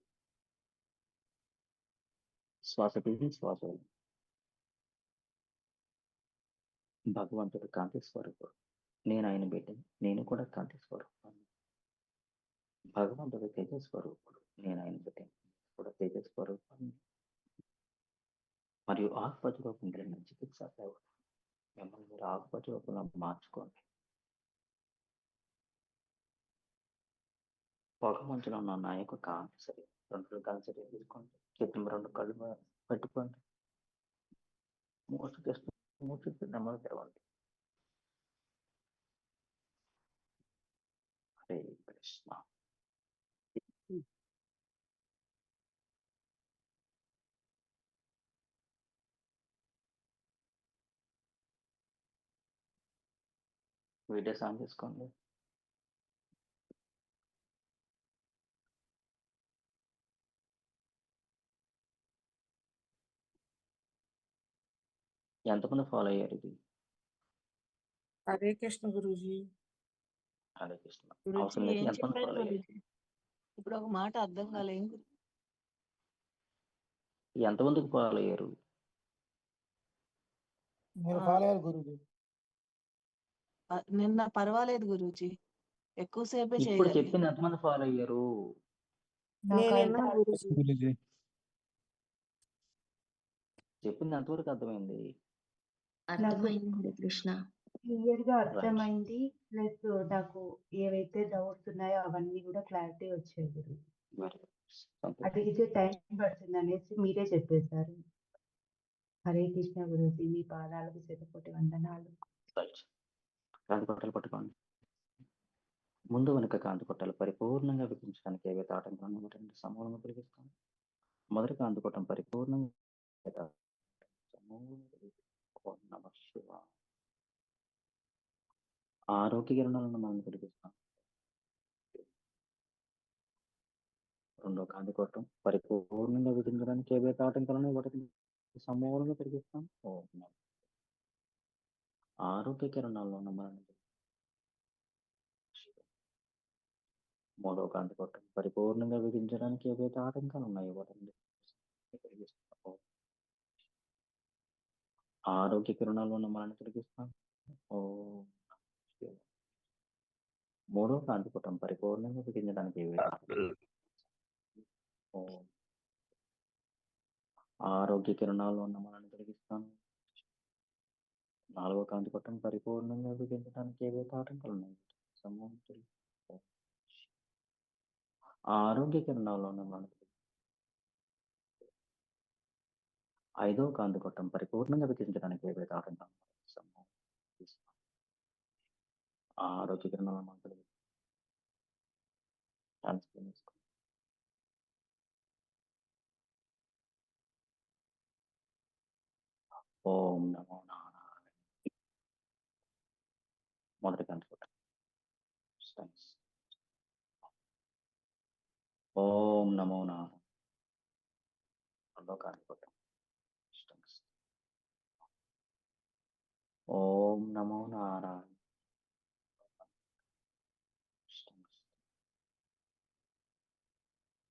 శ్వాస తీసి శ్వాస వదిలి. భగవంతుడు కాంతి స్వరూపుడు, నేను ఆయన బిడ్డని, నేను కూడా కాంతి స్వరూపాన్ని. భగవంతుడు తేజస్వరూపుడు, నేను ఆయన బిడ్డని, కూడా తేజస్వరూపాన్ని. మరియు ఆకుపచ్చ రూపం కలిగిన చికిత్స సేవలు మిమ్మల్ని మీరు ఆకుపచ్చ రూపంలో మార్చుకోండి. పొగ మంచులో ఉన్న నా యొక్క కాంతి సరే రెండు కళ్ళు సరే తీసుకోండి. చేతులు రెండు కళ్ళు పెట్టుకోండి. మూర్తి నెమ్మది తెరవండి. హరే కృష్ణ. వీడియోస్ ఆన్ చేసుకోండి. ఎంతమంది ఫాలో అయ్యారు ఇది? హరే కృష్ణ గురూజీ. హరే కృష్ణ. గురూజీ అవసరం లేదు. ఏం ఎంతమంది చెప్పారు ఫాలో అయ్యారు? గురూజీ? ఇప్పుడు ఒక మాట అర్థం కాలేం గురూజీ. ఎంతమందికి ఫాలో అయ్యారు? మీరు ఫాలో అయ్యారు గురూజీ. నిన్న పర్వాలేదు గురూజీ, ఎక్కువసేపే ఇప్పుడు చేయగలిగాను. చెప్పింది ఎంతమంది ఫాలో అయ్యారు? నేనేనా గురూజీ? గురూజీ చెప్పింది ఎంతవరకు అర్థమైంది? అర్థమైంది కృష్ణ. క్లియర్ గా అర్థమైంది. ప్లస్ నాకు ఏవైతే డౌట్స్ ఉన్నాయో అవన్నీ కూడా క్లారిటీ వచ్చాయి గురూజీ. Very good. సంతోషం. అడిగితే టైం పడుతుంది అనేసి మీరే చెప్పేశారు. హరే కృష్ణ గురూజీ, మీ పాదాలకు శతకోటి వందనాలు. Right. కాంతి కొట్టలు పట్టుకోండి. ముందు వెనుక కాంతి కొట్టలు పరిపూర్ణంగా విపించడానికి ఏవైతే ఆటంకాలను వాటిని సమూలంగా తొలగిస్తాం. మొదటి కాంతి కొట్టం పరిపూర్ణంగా సమూలంగా తొలగిస్తాం. ఓం నమః శివాయ. ఆరోగ్య కిరణాలను మనం తొలగిస్తాం. రెండో కాంతి కొట్టం పరిపూర్ణంగా విధించడానికి ఏవైతే ఆటంకాలను వాటిని సమూలంగా తొలగిస్తాం. ఓం నమః. ఆరోగ్య కిరణాల్లో ఉన్న మనం మూడో కాంతి కొట్టం పరిపూర్ణంగా విధించడానికి ఏవైతే ఆటంకాలు ఉన్నాయో వాటిని తొలగిస్తాం. ఆరోగ్య కిరణాల్లో ఉన్న మనల్ని తొలగిస్తాం. ఓం శివాయ. మూడో కాంతి కొట్టం పరిపూర్ణంగా విధించడానికి ఏవైతే ఓం. ఆరోగ్య కిరణాల్లో ఉన్న మనల్ని తొలగిస్తాను. నాలుగో కాంతి కొట్టం పరిపూర్ణంగా విధించడానికి ఏవైతే ఆటంకాలు ఉన్నాయి సమూహం తొలగిస్తాం. ఆరోగ్య కిరణాల్లో ఉన్న మనల్ని ఐదో కాంతి కొట్టం పరిపూర్ణంగా విధించడానికి ఏవైతే ఆటంకాలు ఉన్నాయి సమూహం తొలగిస్తాం. ఆరోగ్య కిరణాలను మనం తొలగిస్తాం. ఓం నమో నారాయణ. మొదటి కనుకోట. ఓం నమో నారాయణ. రెండో కనుకోట. ఓం నమో నారాయణ.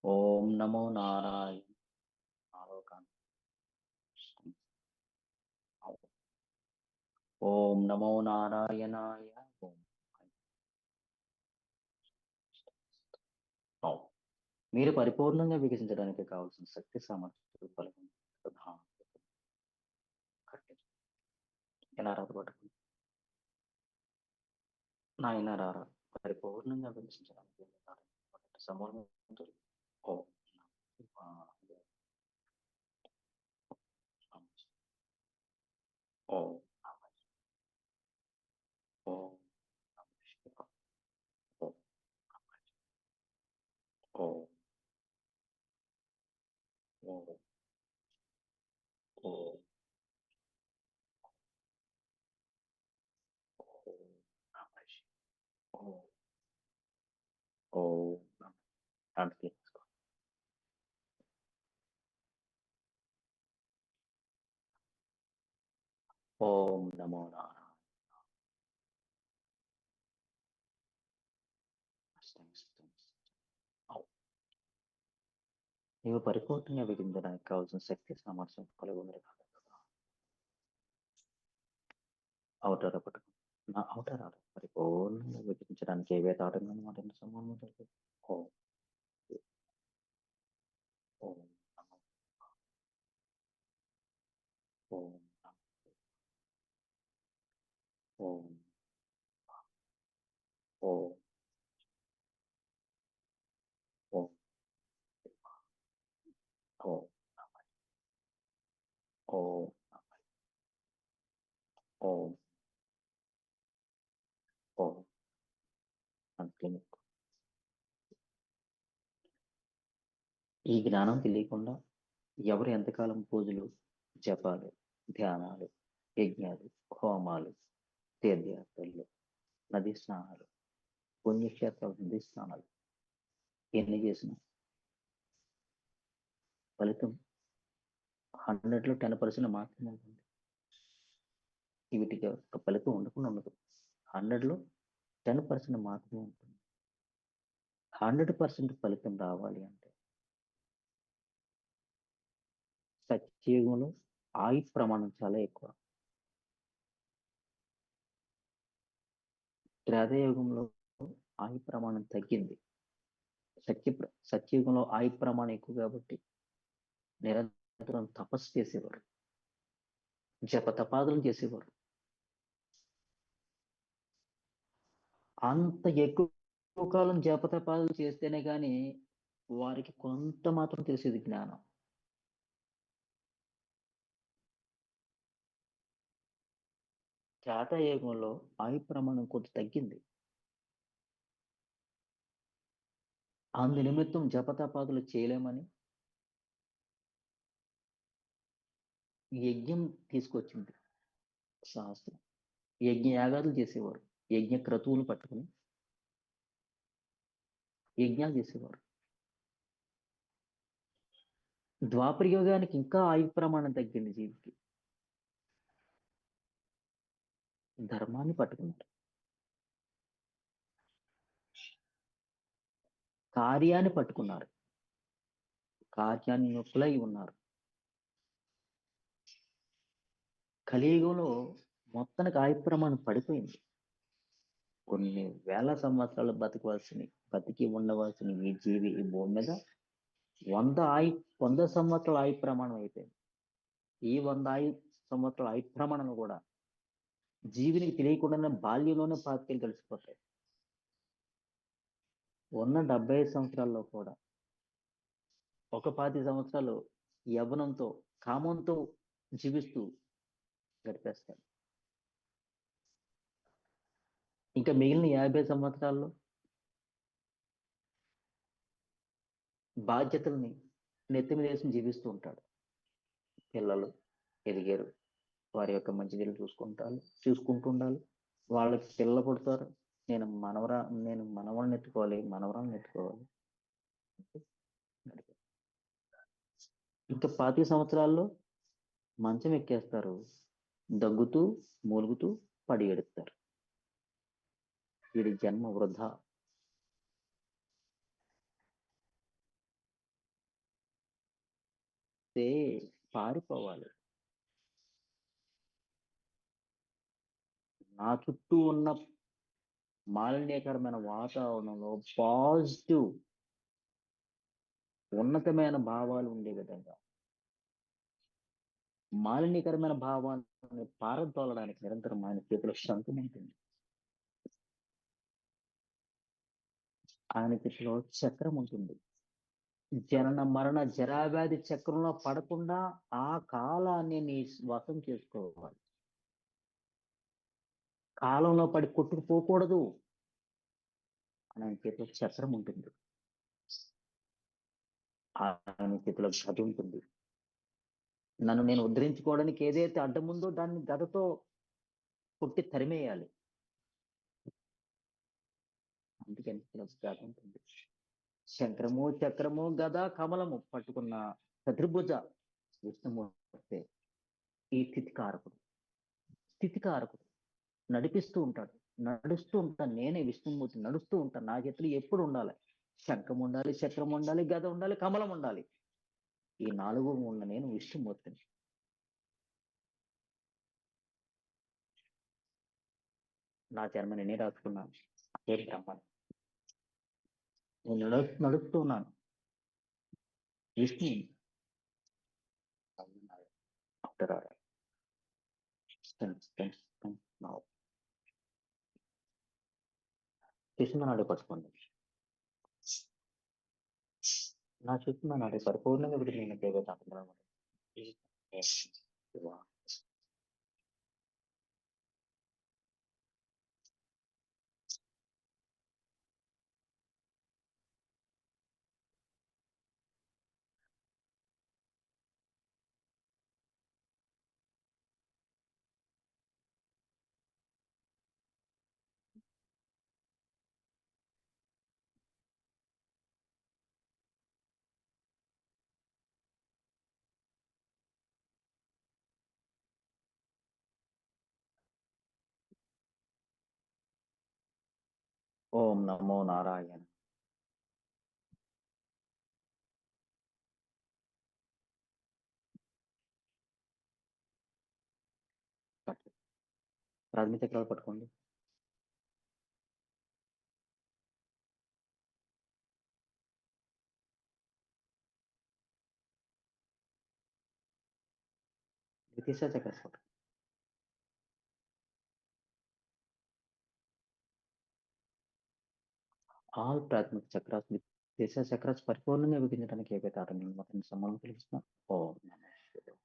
ఓం నమో నారాయణ. నాలుగో కనుకోట. ఓం నమో నారాయణాయ. ఓం. మీరు పరిపూర్ణంగా వికసించడానికి కావాల్సిన శక్తి సామర్థ్యాలు ఫలితం ఎలా రాబట్టుకుంది నాయన రారా పరిపూర్ణంగా వికసించడానికి సమూలం ఓం ఓం ఓం ఓం ఓం ఓం అందుకే ఓం నమో నారాయణ. నీవు పరిపూర్ణంగా విధించడానికి కావాల్సిన శక్తి సామర్థ్యం కలిగి ఉంది. అవుతారా పట్టుకు నా అవుతారా పరిపూర్ణంగా విధించడానికి ఏవైతే ఆటంకాలు మాట సమానం ఓం ఓం నమో ఓం ఓం ఓం ఓం ఓం ఓం ఓం ఓం అందుకే ఈ జ్ఞానం తెలియకుండా ఎవరు ఎంతకాలం పూజలు జపాలు ధ్యానాలు యజ్ఞాలు హోమాలు తీర్థయాత్రలు నదీ స్నానాలు పుణ్యక్షేత్రాలు నదీ స్నానాలు ఎన్ని చేసిన ఫలితం 100లో 10% మాత్రమే ఉంటుంది. వీటికి ఒక ఫలితం ఉండకుండా ఉండదు. 100లో 10% మాత్రమే ఉంటుంది. 100% ఫలితం రావాలి అంటే సత్యయుగంలో ఆయు ప్రమాణం చాలా ఎక్కువ. త్రేతాయుగంలో ఆయు ప్రమాణం తగ్గింది. సత్యయుగంలో ఆయు ప్రమాణం ఎక్కువ కాబట్టి నిరంతరం తపస్సు చేసేవారు, జపతపాదులు చేసేవారు. అంత ఎక్కువ కాలం జపతపాదులు చేస్తేనే కానీ వారికి కొంత మాత్రం తెలిసేది జ్ఞానం. త్రేతాయుగంలో ఆయు ప్రమాణం కొంత తగ్గింది. అందు నిమిత్తం జపతపాదులు చేయలేమని యజ్ఞం తీసుకొచ్చింది శాస్త్రం. యజ్ఞ యాగాదులు చేసేవారు, యజ్ఞ క్రతువులు పట్టుకుని యజ్ఞాలు చేసేవారు. ద్వాపర యుగానికి ఇంకా ఆయు ప్రమాణం తగ్గింది. జీవికి ధర్మాన్ని పట్టుకున్నారు, కార్యాన్ని పట్టుకున్నారు, కార్యాన్యుకులై ఉన్నారు. కలియుగంలో మొత్తానికి ఆయు ప్రమాణం పడిపోయింది. కొన్ని వేల సంవత్సరాలు బతికి ఉండవలసిన ఈ జీవి ఈ భూమి మీద 100 సంవత్సరాల ఆయు ప్రమాణం అయిపోయింది. ఈ 100 సంవత్సరాల ఆయు ప్రమాణం కూడా జీవినికి తెలియకుండానే బాల్యంలోనే పాతికేలు కలిసిపోతాయి. ఉన్న 75 సంవత్సరాల్లో కూడా ఒక 25 సంవత్సరాలు యవ్వనంతో కామంతో జీవిస్తూ గడిపేస్తారు. ఇంకా మిగిలిన 50 సంవత్సరాల్లో బాధ్యతల్ని నెత్తి మీద వేసుకుని జీవిస్తూ ఉంటాడు. పిల్లలు ఎదిగారు, వారి యొక్క మంచినీళ్ళు చూసుకుంటూ ఉండాలి. వాళ్ళకి పిల్లలు పుడతారు. నేను మనవళ్ళని ఎత్తుకోవాలి, మనవరాలను ఎత్తుకోవాలి. ఇంకా 25 సంవత్సరాల్లో మంచం ఎక్కేస్తారు, దగ్గుతూ మూలుగుతూ పడి ఎడుతారు. వీడి జన్మ వృధా. పారిపోవాలి. నా చుట్టూ ఉన్న మాలిన్యకరమైన వాతావరణంలో పాజిటివ్ ఉన్నతమైన భావాలు ఉండే విధంగా మాలిన్యకరమైన భావాన్ని పారదోలడానికి నిరంతరం ఆయన చేతిలో శంఖం ఉంటుంది. ఆయన చేతిలో చక్రం ఉంటుంది. జనన మరణ జరావ్యాధి చక్రంలో పడకుండా ఆ కాలాన్ని నీ వశం చేసుకోవాలి. కాలంలో పడి కొట్టుకుపోకూడదు. ఆయన చేతిలో చక్రం ఉంటుంది. ఆయన చేతిలో గద ఉంటుంది. నన్ను నేను ఉద్ధరించుకోవడానికి ఏదైతే అడ్డముందో దాన్ని గదతో కొట్టి తరిమేయాలి. అందుకని గద ఉంటుంది. శంకరము, చక్రము, గద, కమలము పట్టుకున్న చతుర్భుజ విష్ణుమూర్తి ఈ స్థితికారకుడు నడిపిస్తూ ఉంటాడు. నడుస్తూ ఉంటాను, నేనే విష్ణుమూర్తి, నడుస్తూ ఉంటాను. నా చేతులు ఎప్పుడు ఉండాలి. శంఖం ఉండాలి, చక్రం ఉండాలి, గద ఉండాలి, కమలం ఉండాలి. ఈ 4 ఉన్న నేను విష్ణుమూర్తిని. నా జన్మ నేనే రాసుకున్నాను. పేరు బ్రహ్మ. నేను నడుస్తూ ఉన్నాను. విష్ణు కృష్ణనాడు పట్టుకోండి. నా చుట్టూ నాడు పరిపూర్ణంగా విడిచి నేను దేవతాను. ఓం నమో నారాయణ. ప్రాథమిక చక్రాలు పట్టుకోండి. ద్వితీయ చక్రాలు పట్టుకోండి. ఆల్ ప్రాథమిక చక్రాస్ ద్వితీయ చక్రాస్ పరిపూర్ణంగా విభజించడానికి ఏవైతే ఆటంకం మొత్తం సమానం పిలుస్తున్నాం. ఓం నమః శివాయ.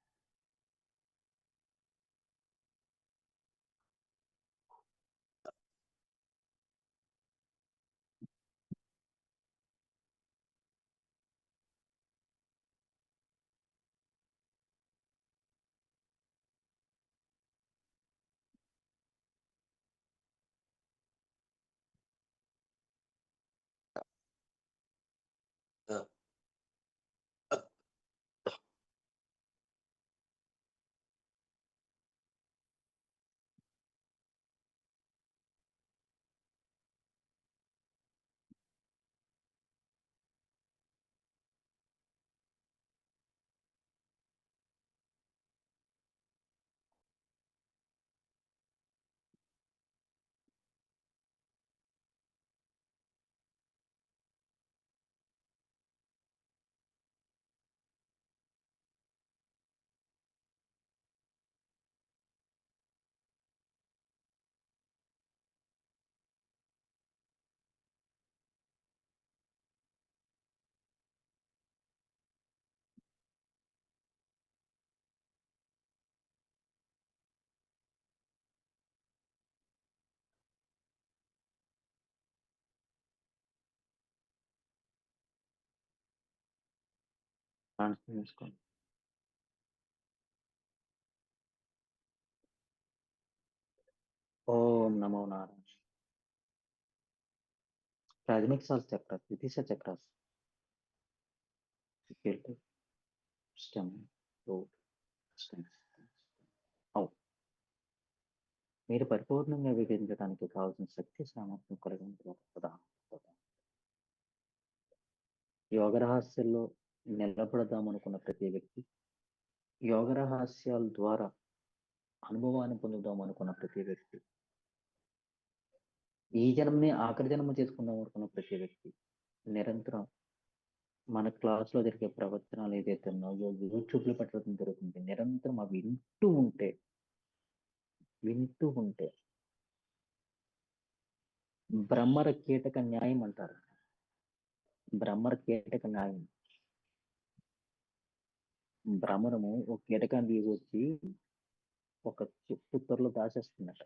తీసుకోండి. ఓం నమో నారాయణ. ప్రాథమిక సాల్ చక్రాస్, ద్వితీయ చక్రాస్, స్టెమ్, రూట్, స్టెమ్. మీరు పరిపూర్ణంగా విభజించడానికి కావాల్సిన శక్తి సామర్థ్యం కలిగి ఉంటుంది. యోగ రహస్యాల్లో నిలబడదాం అనుకున్న ప్రతి వ్యక్తి, యోగ రహస్యాల ద్వారా అనుభవాన్ని పొందుదాం అనుకున్న ప్రతి వ్యక్తి, ఈ జన్మని ఆఖరి జన్మ చేసుకుందాం అనుకున్న ప్రతి వ్యక్తి నిరంతరం మన క్లాస్ లో జరిగే ప్రవచనాలు ఏదైతే ఉన్నాయో యూట్యూబ్ లో పెట్టడం జరుగుతుంది. నిరంతరం అవి వింటూ ఉంటే బ్రహ్మర కీటక న్యాయం అంటారు. బ్రహ్మర కీటక న్యాయం. భ్రమరము ఒక కీటకాన్ని తీసుకొచ్చి ఒక పుత్తర్లో దాచేస్తున్నట.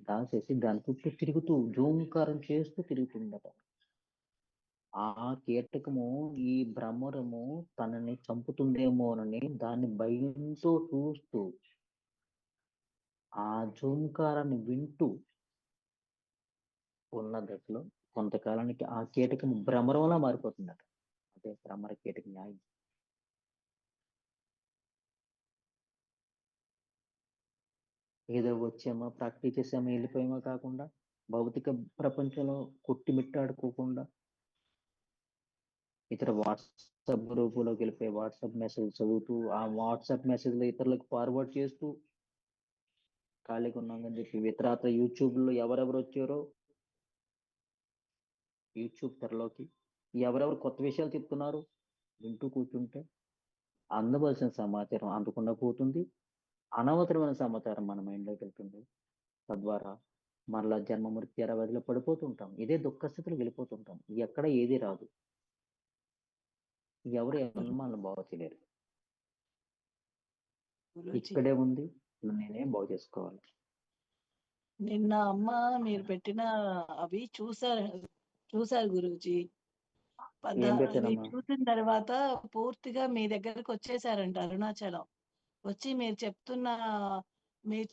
దాచేసి దాని చుట్టూ తిరుగుతూ జోంకారం చేస్తూ తిరుగుతుందట. ఆ కీటకము ఈ భ్రమరము తనని చంపుతుందేమోనని దాన్ని భయంతో చూస్తూ ఆ జోంకారాన్ని వింటూ ఉన్న దశలో కొంతకాలానికి ఆ కీటకం భ్రమరంలా మారిపోతుందట. అదే భ్రమర కీటక న్యాయం. ఏదో వచ్చామా ప్రాక్టీస్ చేసామా వెళ్ళిపోయామా కాకుండా, భౌతిక ప్రపంచంలో కొట్టిమిట్టాడుకోకుండా, ఇతర వాట్సాప్ గ్రూపులోకి వెళ్ళిపోయి వాట్సాప్ మెసేజ్ చదువుతూ ఆ వాట్సాప్ మెసేజ్లో ఇతరులకు ఫార్వర్డ్ చేస్తూ ఖాళీగా ఉన్నాం అని చెప్పి ఇతరత్ర యూట్యూబ్లో ఎవరెవరు వచ్చారో యూట్యూబ్ తెరలోకి ఎవరెవరు కొత్త విషయాలు చెప్తున్నారు వింటూ కూర్చుంటే అందవలసిన సమాచారం అందకుండా పోతుంది. అనవసరమైన సమాచారం మన మైండ్లోకి వెళ్తుంది. తద్వారా మరలా జన్మ మృత్యు వ్యధిలో పడిపోతుంటాం. ఇదే దుఃఖ స్థితిలో వెళ్ళిపోతుంటాం. ఎక్కడ ఏది రాదు. ఎవరు ఎవరిని మనల్ని బాగు చేయలేరు. గురూజీ, ఇక్కడే ఉంది, నేనే బాగు చేసుకోవాలి. నిన్న అమ్మ మీరు పెట్టిన అవి చూసారు గురూజీ. ఏం అవి పెట్టారమ్మా? చూసిన తర్వాత పూర్తిగా మీ దగ్గరకు వచ్చేసారంట అరుణాచలం. వచ్చి మీరు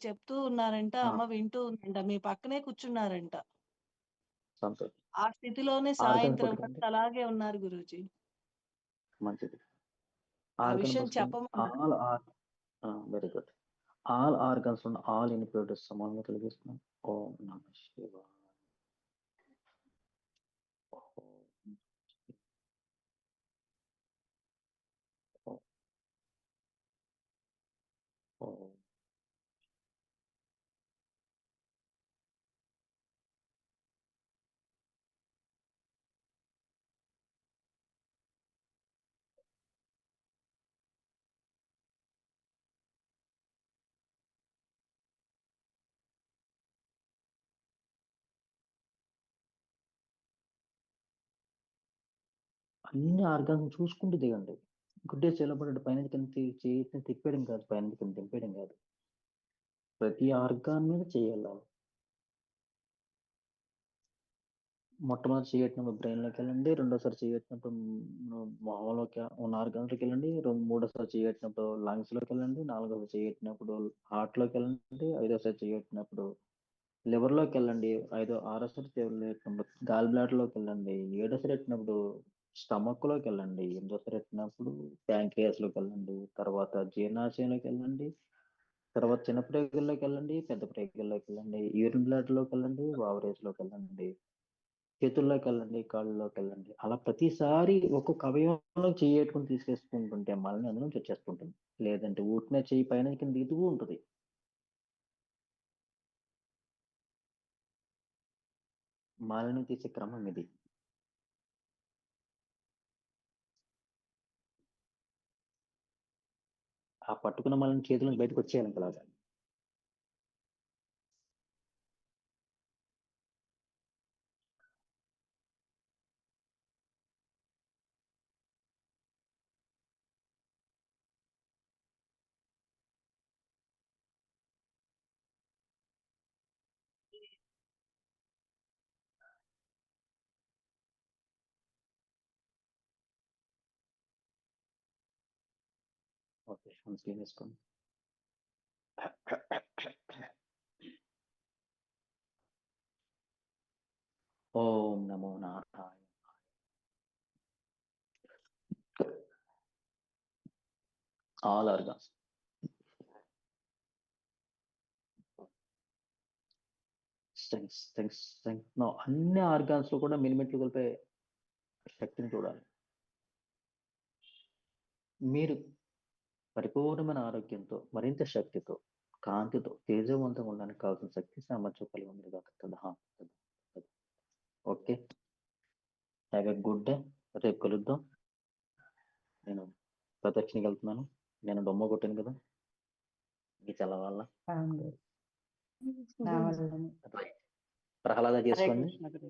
చెప్తూ ఉన్నారంట, అమ్మ వింటూ ఉందంట, మీ పక్కనే కూర్చున్నారంట. సంతోషం. ఆ స్థితిలోనే ఆర్గన్ సాయంత్రం పట్టుకోండి. వరకు అలాగే ఉన్నారు గురూజీ. మంచిది. ఆ ఆర్గన్ విషయం పట్టుకోండి. చెప్పమన్నారు. Very good. ఆల్ ఆర్గన్స్ ఉన్న ఆల్ ఇన్ప్యూరిటీస్ సమానంగా తొలగిస్తున్నాం. ఓం నమ శివాయ. ఓం. ఓం. అన్ని ఆర్గాన్స్ చూసుకుంటూ దిగండి. గుడ్డే చేయబడ్డాడు పైన కింద చేతిని తిప్పేయడం కాదు, పైన కింద తిప్పేయడం కాదు. ప్రతి ఆర్గాన్ మీద చేయాలి. మొట్టమొదటి చేయట్టినప్పుడు బ్రెయిన్లోకి వెళ్ళండి, రెండోసారి చేయట్టినప్పుడు మొహంలోకి ఉన్న ఆర్గాన్స్లోకి వెళ్ళండి, మూడోసారి చేయట్టినప్పుడు లంగ్స్లోకి వెళ్ళండి, నాలుగోసారి చేయట్టినప్పుడు హార్ట్లోకి వెళ్ళండి, ఐదోసారి చేయట్టినప్పుడు లివర్లోకి వెళ్ళండి, ఆరోసారి చేయట్టినప్పుడు గాల్ బ్లాడర్లోకి వెళ్ళండి, ఏడోసారి ఎట్టినప్పుడు స్టమక్లోకి వెళ్ళండి, ఎనిమిదోసారి ఎట్టినప్పుడు ప్యాంక్రియాస్లోకి వెళ్ళండి, తర్వాత జీర్ణాశయంలోకి వెళ్ళండి, తర్వాత చిన్న ప్రేగుల్లోకి వెళ్ళండి, పెద్ద ప్రేగుల్లోకి వెళ్ళండి, యూరిన్ బ్లాడర్లోకి వెళ్ళండి, వావరేజ్లోకి వెళ్ళండి, చేతుల్లోకి వెళ్ళండి, కాళ్ళలోకి వెళ్ళండి. అలా ప్రతిసారి ఒక్కొక్క అవయవంలో చేయట్టుకుని తీసుకేసుకుంటుంటే మళ్ళీ అందులో నుంచి వచ్చేస్తుంటుంది. లేదంటే ఊటినే చేయి పైన కింద దిగుతూ ఉంటుంది. మాలిని తీసే క్రమం ఇది. ఆ పట్టుకున్న మళ్ళీ చేతుల నుంచి బయటకు వచ్చేయాలి అలాగా. ఓకే, క్లీన్ చేసుకోండి. ఓం నమో నారాయణ. ఆల్ ఆర్గాన్స్ స్ట్రెంగ్త్ అన్ని ఆర్గాన్స్ లో కూడా మిలిమెట్లు కలిపే శక్తిని చూడాలి. మీరు పరిపూర్ణమైన ఆరోగ్యంతో, మరింత శక్తితో, కాంతితో, తేజవంతంగా ఉండడానికి కావాల్సిన శక్తి సామర్థ్యం కలిగి ఉంది కదా. Okay, have a good day. రేపు కలుద్దాం. నేను ప్రదక్షిణకి వెళ్తున్నాను. నేను బొమ్మ కొట్టాను కదా, మీ చల్ల వల్ల అవును గురు. నా వల్లనే. ప్రహ్లాద హరే చేసుకోండి, కృష్ణ గురు.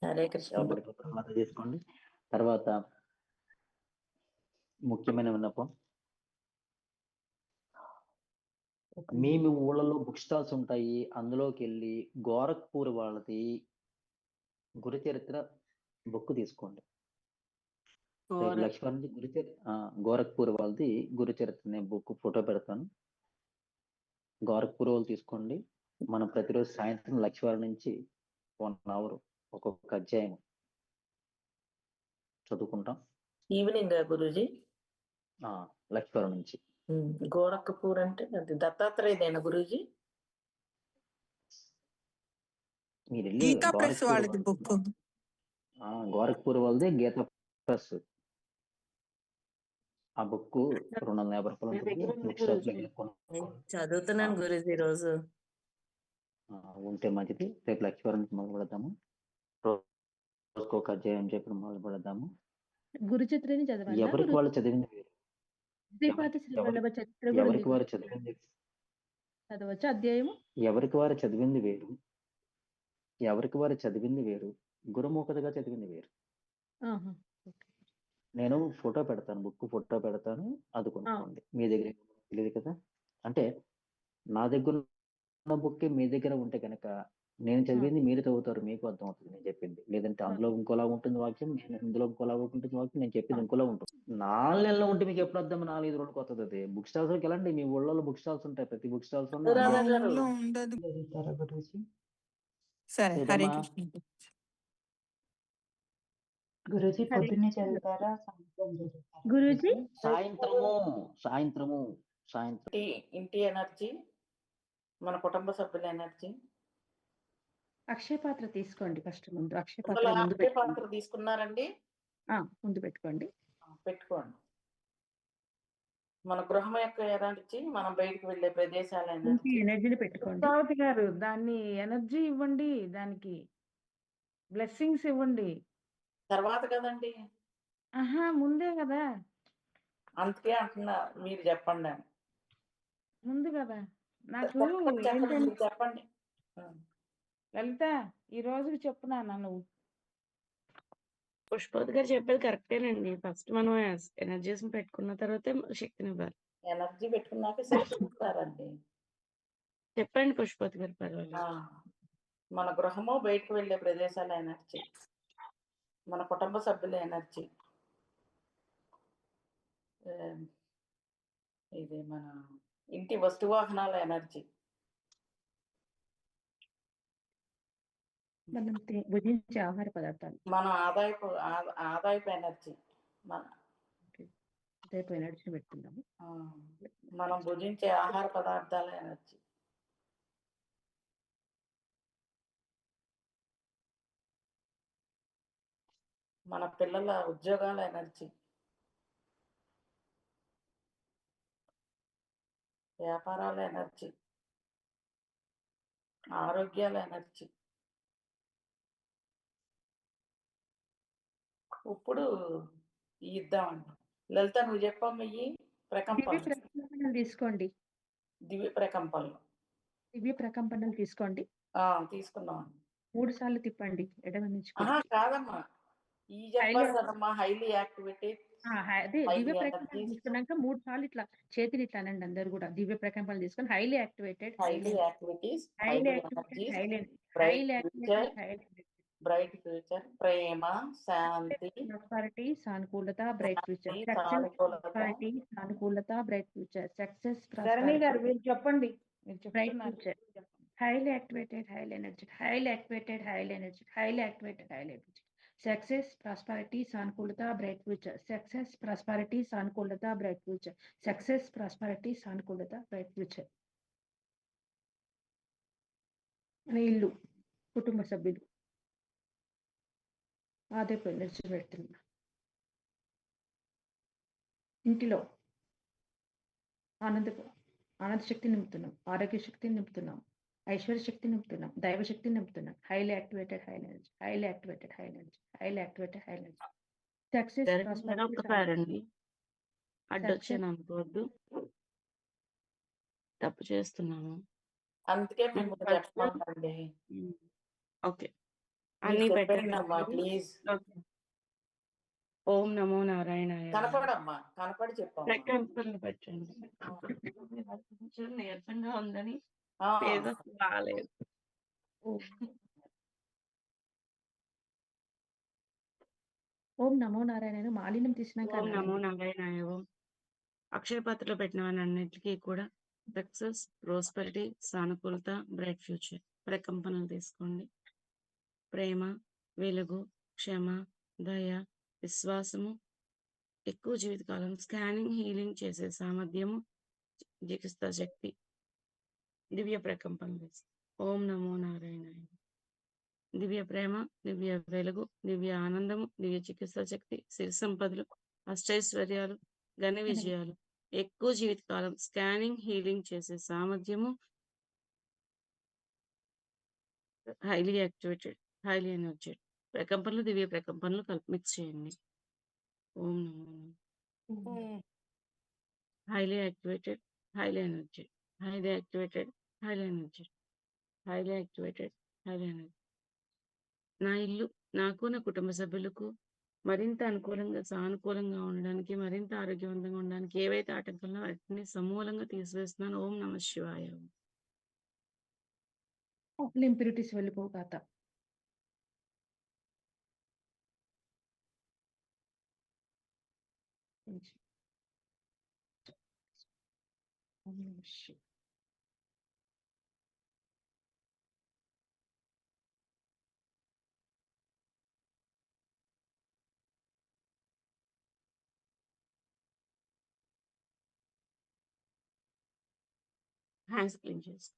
హరే కృష్ణ. ఎవరికి ప్రహ్లాద చేసుకోండి. తర్వాత ముఖ్యమైన విన్నపం, మీ ఊళ్ళలో బుక్ స్టాల్స్ ఉంటాయి, అందులోకి వెళ్ళి గోరఖ్పూర్ వాళ్ళది గురు చరిత్ర బుక్ తీసుకోండి. రేపు లక్ష్మణ్ నుంచి గోరఖ్పూర్ వాళ్ళది గురు చరిత్ర నేను బుక్ ఫోటో పెడతాను. గోరఖ్పూర్ వాళ్ళు తీసుకోండి. మనం ప్రతిరోజు సాయంత్రం లక్ష్మణ్ నుంచి 1 hour ఒక్కొక్క అధ్యాయం చదువుకుంటాం. ఈవినింగ్ గురూజీ. లక్ష్మణ్ నుంచి. గోరఖ్పూర్ అంటే అది దత్తాత్రేయదేనా గురూజీ? మీరు వెళ్ళి గీతా ప్రెస్ వాళ్ళది బుక్. గోరఖ్పూర్ వాళ్ళది గీతా ప్రెస్. ఆ బుక్ 250 రూపాయలు ఉంటుంది. బుక్ షాప్ లో వెళ్ళి కొనుక్కోండి. చదువుతున్నాను గురూజీ రోజు. ఉంటే మంచిది. రేపు లక్ష్మణ్ నుంచి మొదలు పెడతాము. రోజుకు ఒక అధ్యాయం చెప్పి మొదలు పెడతాము. గురు చిత్రని చదవాలా? ఎవరికి వాళ్ళు చదివింది వేరు. శ్రీపాద శ్రీవల్లభ చరిత్ర కూడా ఎవరికి వారు చదివింది చదవచ్చు అధ్యాయము. ఎవరికి వారు చదివింది వేరు. ఎవరికి వారు చదివింది వేరు. గురుముఖతగా చదివింది వేరు. నేను ఫోటో పెడతాను, బుక్ ఫోటో పెడతాను, అది కొనుక్కోండి. మీ దగ్గర తెలియదు కదా. అంటే నా దగ్గర ఉన్న బుక్ మీ దగ్గర ఉంటే కనుక నేను చదివింది మీరు చదువుతారు, మీకు అర్థం అవుతుంది నేను చెప్పింది. లేదంటే అందులో ఇంకోలా ఉంటుంది వాక్యం, నేను ఇందులో ఇంకోలా ఉంటుంది వాక్యం, నేను చెప్పింది ఇంకోలా ఉంటుంది. 4 నెలల్లో ఉంటే మీకు ఎప్పుడు అర్థం? 4-5 రోజులకు వస్తుంది. అది బుక్ స్టాల్స్ లోకి వెళ్ళండి. మీ ఊళ్ళలో బుక్ స్టాల్స్ ఉంటాయి. ప్రతి బుక్ స్టాల్స్ జరుగుతారా గురూజీ? సరే, హరే కృష్ణ. గురూజీ పొద్దున్నే చదువుతారా, సాయంత్రం చదువుతారా? గురూజీ సాయంత్రము. ఇంటి ఎనర్జీ, మన కుటుంబ సభ్యుల ఎనర్జీ. అక్షయ పాత్ర తీసుకోండి. ఫస్ట్ ముందు అక్షయ అందులో పాత్ర ముందు అక్షయ పాత్ర తీసుకున్నారండి? ముందు పెట్టుకోండి. పెట్టుకోండి. మన గృహం యొక్క ఎనర్జీ, మనం బయటకు వెళ్ళే ప్రదేశాల ఎనర్జీని పెట్టుకోండి. రావతి గారు, దాన్ని ఎనర్జీ ఇవ్వండి, దానికి బ్లెస్సింగ్స్ ఇవ్వండి. తర్వాత కదండి, ముందే కదా. అందుకే అంటున్నా, మీరు చెప్పండి. ముందు కదా. నాకు చెప్పండి లలిత, ఈ రోజుకి చెప్పునా నువ్వు. పుష్పవతి గారు చెప్పేది కరెక్టేనండి. ఫస్ట్ మనం ఎనర్జీస్ పెట్టుకున్న తర్వాత శక్తిని ఇవ్వాలి. ఎనర్జీ పెట్టుకున్నాక శక్తి ఇస్తారండి. చెప్పండి పుష్పవతి గారు, పర్వాలేదు. మన గృహము, బయటకు వెళ్ళే ప్రదేశాల ఎనర్జీ, మన కుటుంబ సభ్యుల ఎనర్జీ, ఇది మన ఇంటి వస్తువాహనాల ఎనర్జీ, మనం భుజించే ఆహార పదార్థాలు, మన ఆదాయపు ఎనర్జీ, మన ఎనర్జీని పెట్టుకుందాము. మనం భుజించే ఆహార పదార్థాల ఎనర్జీ, మన పిల్లల ఉద్యోగాల ఎనర్జీ, వ్యాపారాల ఎనర్జీ, ఆరోగ్యాల ఎనర్జీ. ఇప్పుడు ఇద్దామండి. లలిత, నువ్వు చెప్పమ్మా. ఈ ప్రకంపనలు తీసుకోండి. దివ్య ప్రకంపనలు తీసుకోండి. తీసుకున్నాం. 3 సార్లు తిప్పండి ఎడమ నుంచి. కాదమ్మా, ఈ చెప్పారు కదమ్మా, హైలీ యాక్టివేటెడ్. అదే దివ్య ప్రకంపనలు తీసుకున్నాక 3 సార్లు ఇట్లా చేతిని ఇట్లా అనండి. అందరు కూడా దివ్య ప్రకంపనలు తీసుకొని హైలీ యాక్టివేటెడ్, బ్రైట్ ఫ్యూచర్, ప్రేమ, శాంతి, ప్రాస్పరిటీ, సానుకూలత, బ్రైట్ ఫ్యూచర్, సానుకూలత, బ్రైట్ ఫ్యూచర్, సక్సెస్, ధరణి గారు, మీరు చెప్పండి. Bright future, highly activated, highly energetic, highly activated, highly energetic, highly activated, highly energetic. Success, prosperity, Sankulata, bright future. Success, prosperity, Sankulata, bright future. Success, prosperity, Sankulata, bright future. మన ఇల్లు కుటుంబ సభ్యులు అదే energy పెడుతున్నా. ఇంటిలో ఆనంద శక్తి నింపుతున్నాం, ఆరోగ్య శక్తిని నింపుతున్నాం, ఐశ్వర్య శక్తి నింపుతున్నాం, దైవ శక్తిని నింపుతున్నాం. Highly activated high energy, highly activated high energy, highly activated high energy. Success, జరిగిందని ఒక్కసారి అండి అడ్డొచ్చాను అనుకోవద్దు, తప్పు చేస్తున్నాము. అందుకే మిమ్మల్ని ఫస్ట్ చెప్పమంటండి. ఓకే మీరు అన్ని చెప్పేయండమ్మా పెట్టండి. ప్లీజ్. ఓకే. ఓం నమో నారాయణాయ. కనపడమ్మా, కనపడి చెప్పమ్మా. ప్రకంపనలు పెట్టండి. కొంచెం నీరసంగా ఉందని ఆ, ఫేస్ అసలు బాగాలేదు. ఓం నమో నారాయణ మాలిన్యం తీసినాక ఓం నమో అనాలండి. నారాయణాయ. ఓం అక్షయ పాత్రలో పెట్టినవన్నిటికీ కూడా సక్సెస్, ప్రాస్పెరిటీ, సానుకూలత, బ్రైట్ ఫ్యూచర్. ప్రకంపనలు తీసుకోండి. ప్రేమ, వెలుగు, క్షమ, దయ, విశ్వాసము, ఎక్కువ జీవితకాలం, స్కానింగ్, హీలింగ్ చేసే సామర్థ్యము, చికిత్సా శక్తి, దివ్య ప్రకంపనలు తీసుకో. ఓం నమో నారాయణాయ. దివ్య ప్రేమ, దివ్య వెలుగు, దివ్య ఆనందము, దివ్య చికిత్సా శక్తి, సిరి సంపదలు, అష్టైశ్వర్యాలు, ఘన విజయాలు, ఎక్కువ జీవితకాలం, స్కానింగ్, హీలింగ్ చేసే సామర్థ్యము, హైలీ యాక్టివేటెడ్, హైలీ ఎనర్జెటిక్. ప్రకంపనలు, దివ్య ప్రకంపనలు మిక్స్ చేయండి. ఓం నమో highly activated, highly energetic, highly activated, highly energetic, highly activated, highly energy. నా ఇల్లు నాకు, నా కుటుంబ సభ్యులకు మరింత అనుకూలంగా, సానుకూలంగా ఉండడానికి, మరింత ఆరోగ్యవంతంగా ఉండడానికి ఏవైతే ఆటంకాలు వాటిని సమూలంగా తీసివేస్తున్నాను. ఓం నమ శివాయ. ఇంప్యూరిటీస్ వెళ్ళిపోగాత. ఓం నమ శివాయ. హ్యాండ్స్ క్లీన్ చేస్తాను.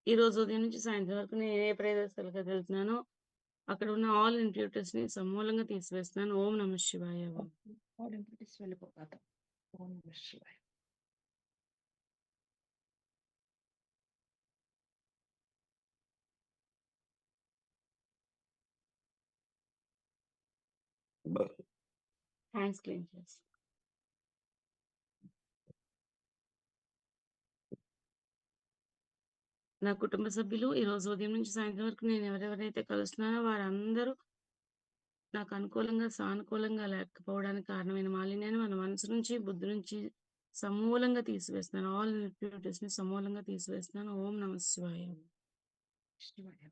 ఈ రోజు ఉదయం నుంచి సాయంత్రం వరకు నేను ఏ ప్రదేశాలకు వెళ్తున్నానో అక్కడ ఉన్న ఆల్ ఇంప్యూరిటీస్ ని సమూలంగా తీసివేస్తున్నాను. ఓం నమ శివాయ. All impurities వెళ్ళిపోగాత. ఓం నమ శివాయ. హ్యాండ్స్ క్లీన్ చేస్తాను. నా కుటుంబ సభ్యులు ఈ రోజు ఉదయం నుంచి సాయంత్రం వరకు నేను ఎవరెవరైతే కలుస్తున్నానో వారందరూ నాకు అనుకూలంగా, సానుకూలంగా లేకపోవడానికి కారణమైన మాలిన్యాన్ని మన మనసు నుంచి, బుద్ధి నుంచి సమూలంగా తీసివేస్తున్నాను. ఆల్ ఇంప్యూరిటీస్ ని సమూలంగా తీసివేస్తున్నాను. ఓం నమ శివాయ. శివాయ.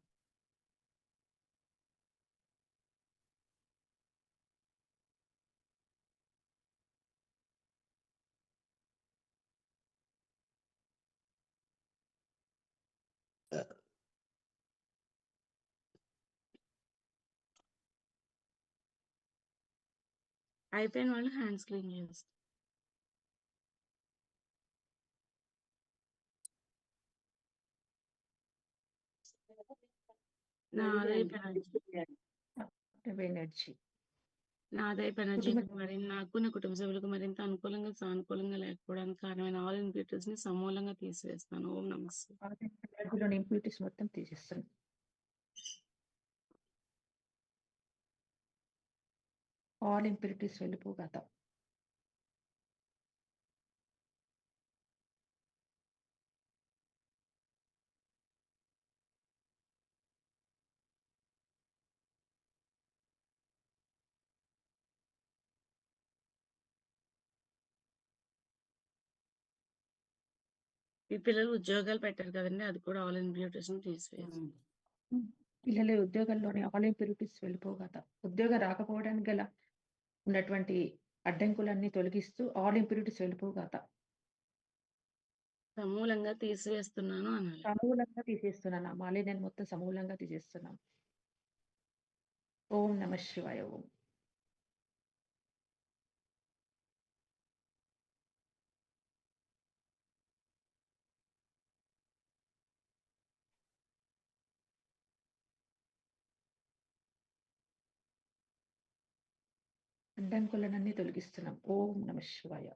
అయిపోయిన వాళ్ళు హ్యాండ్స్ క్లీన్ చేస్తారు. నా ఆదాయపు ఎనర్జీ నా ఆదాయపు ఎనర్జీకి మరి నాకు, నా కుటుంబ సభ్యులకు మరింత అనుకూలంగా, సానుకూలంగా లేకపోవడానికి కారణమైన ఆల్ ఇంప్యూరిటీస్ ని సమూలంగా తీసివేస్తాను. ఓం నమస్తే. ఎనర్జీలోని ఇంప్యూరిటీస్ మొత్తం తీసేస్తాను. ఆల్ ఇంప్యూరిటీస్ వెళ్ళిపోగాత. ఈ పిల్లలు ఉద్యోగాలు పెట్టారు కదండి, అది కూడా ఆల్ ఇంప్యూరిటీస్ ని తీసివేస్తాను. పిల్లల ఉద్యోగాల్లోని ఆల్ ఇంప్యూరిటీస్ వెళ్ళిపోగాత. ఉద్యోగం రాకపోవడానికి గల ఉన్నటువంటి అడ్డంకులన్నీ తొలగిస్తూ ఆల్ ఇంప్యూరిటీస్ వెళ్ళిపోగాత. సమూలంగా తీసివేస్తున్నాను అనాలి. సమూలంగా తీసేస్తున్నాను. ఆ మాలిన్యాన్ని మొత్తం సమూలంగా తీసేస్తున్నాను. ఓం నమ శివాయ. ఓం. అడ్డంకులనన్నీ తొలగిస్తున్నాం. ఓం నమ శివాయ.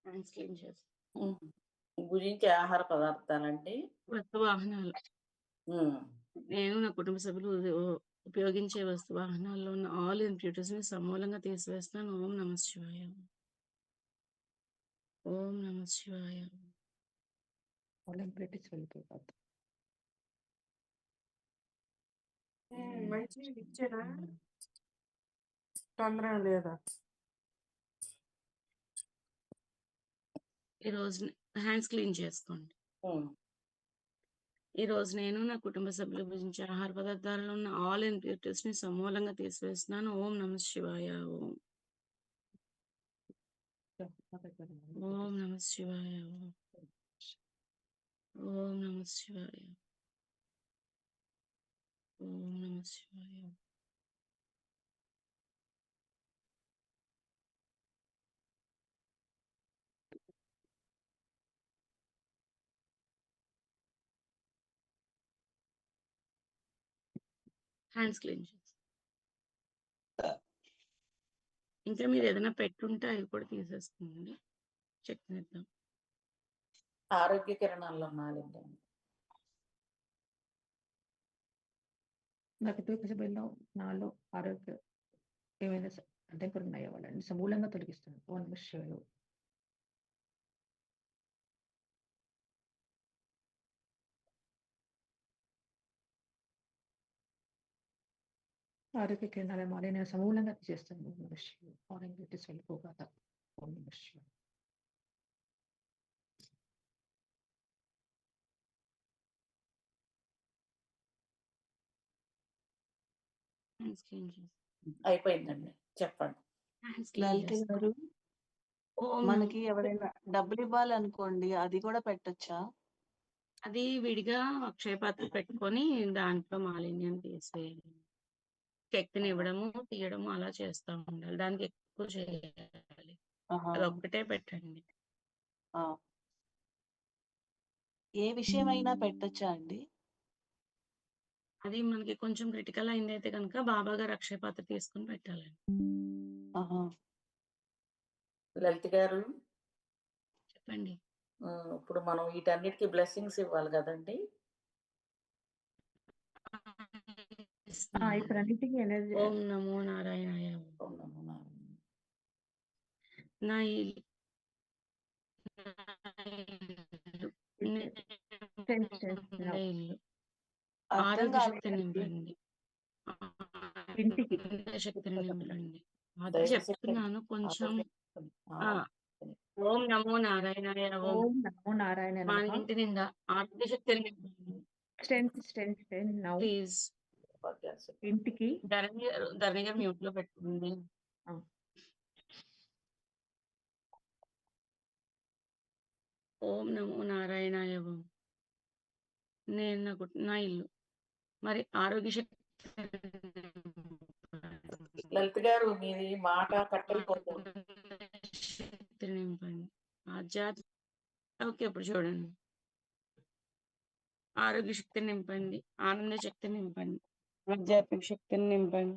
హ్యాండ్స్ క్లీన్ చేసి భుజించే ఆహార పదార్థాలండి. వస్తు వాహనాలు ఉమ్. నేను నా కుటుంబ సభ్యులు ఉపయోగించే వస్తు వాహనాల్లో ఉన్న ఆల్ ఇంప్యూరిటీస్ ని సమూలంగా తీసివేస్తాను. ఓం నమ శివాయ. ఓం నమ శివాయ. ఒలింపిక్స్ వెళ్ళిపోతారు. మంచి ఇచ్చారా తొందర లేదా? ఈ రోజు హ్యాండ్స్ క్లీన్ చేసుకోండి. ఉమ్. ఈ రోజు నేను నా కుటుంబ సభ్యులు భుజించే ఆహార పదార్థాలలో ఉన్న ఆల్ ఇంప్యూరిటీస్ ని సమూలంగా తీసివేస్తున్నాను. ఓం నమ శివాయ. ఓం ఓం నమ శివాయ. ఓం నమ శివాయ. ఓం నమ శివాయ. హ్యాండ్స్ క్లీన్ చేసి ఇంకా మీరు ఏదైనా పెట్టుంటే అవి కూడా తీసేసుకోండి. చెక్ చేద్దాం. ఆరోగ్య కిరణాల్లో మాలిన్యం. నా కుటుంబ సభ్యుల్లో నాలో ఆరోగ్య ఏమైనా అడ్డంకులు ఉన్నాయో వాళ్ళని సమూలంగా తొలగిస్తున్నాను. ఓం నమ శివాయ. ఆరోగ్య కిరణాల మాలిన్య సమూలంగా తీసేస్తాను. ఓం నమ శివాయ. ఆరోగ్య వెళ్ళిపోగాక. ఓం నమ శివాయ. హ్యాండ్స్ క్లీన్ చేసి అయిపోయిందండి, చెప్పండి. హ్యాండ్స్ క్లీన్ లలిత చేసుకోండి. గారు, ఓం మనకి ఎవరైనా డబ్బులు ఇవ్వాలనుకోండి, అది కూడా పెట్టొచ్చా? అది విడిగా అక్షయపాత్ర పెట్టుకొని దాంట్లో మాలిన్యం తీసేయాలి. శక్తిని ఇవ్వడము తీయడము అలా చేస్తూ ఉండాలి. దానికి ఎక్కువ చేయాలి. ఆహా. అది ఒక్కటే పెట్టండి. ఆ. ఏ విషయమైనా పెట్టొచ్చా అండి? అది మనకి కొంచెం క్రిటికల్ అయింది అయితే కనుక బాబా గారు అక్షయపాత్ర తీసుకుని పెట్టాలండి. ఆహా. లలిత గారు, చెప్పండి. ఇప్పుడు మనం వీటన్నిటికీ బ్లెస్సింగ్స్ ఇవ్వాలి కదండి. ఇప్పుడు అన్నిటికీ ఎనర్జీ. ఓం నమో నారాయణాయ. ఓం నమో నారాయణ. నా ఇల్లు అర్థం ఆరోగ్య శక్తి కాలేదండి. నింపండి. ఇంటికి. ఆనంద శక్తిని నింపండి. అది దైవశక్తి. చెప్తున్నాను కొంచెం. ఆ. ఓం నమో నారాయణాయ. ఓం ఓం నమో నారాయణ మా నమః. ఇంటి నిండా ఆరోగ్య శక్తిని నింపండి. Strength now. ప్లీజ్ ఇంటికి. ధరణి గారు మ్యూట్ లో పెట్టుకోండి. ఓం నమో నారాయణాయ. ఓం నేను నా ఇల్లు మరి ఆరోగ్య శక్తి లలిత గారు, మీది మాట కట్టయిపోతుంది. శక్తిని నింపండి. ఓకే, ఇప్పుడు చూడండి. ఆరోగ్య శక్తిని నింపండి. ఆనంద శక్తిని నింపండి. ఆధ్యాత్మిక శక్తిని నింపండి.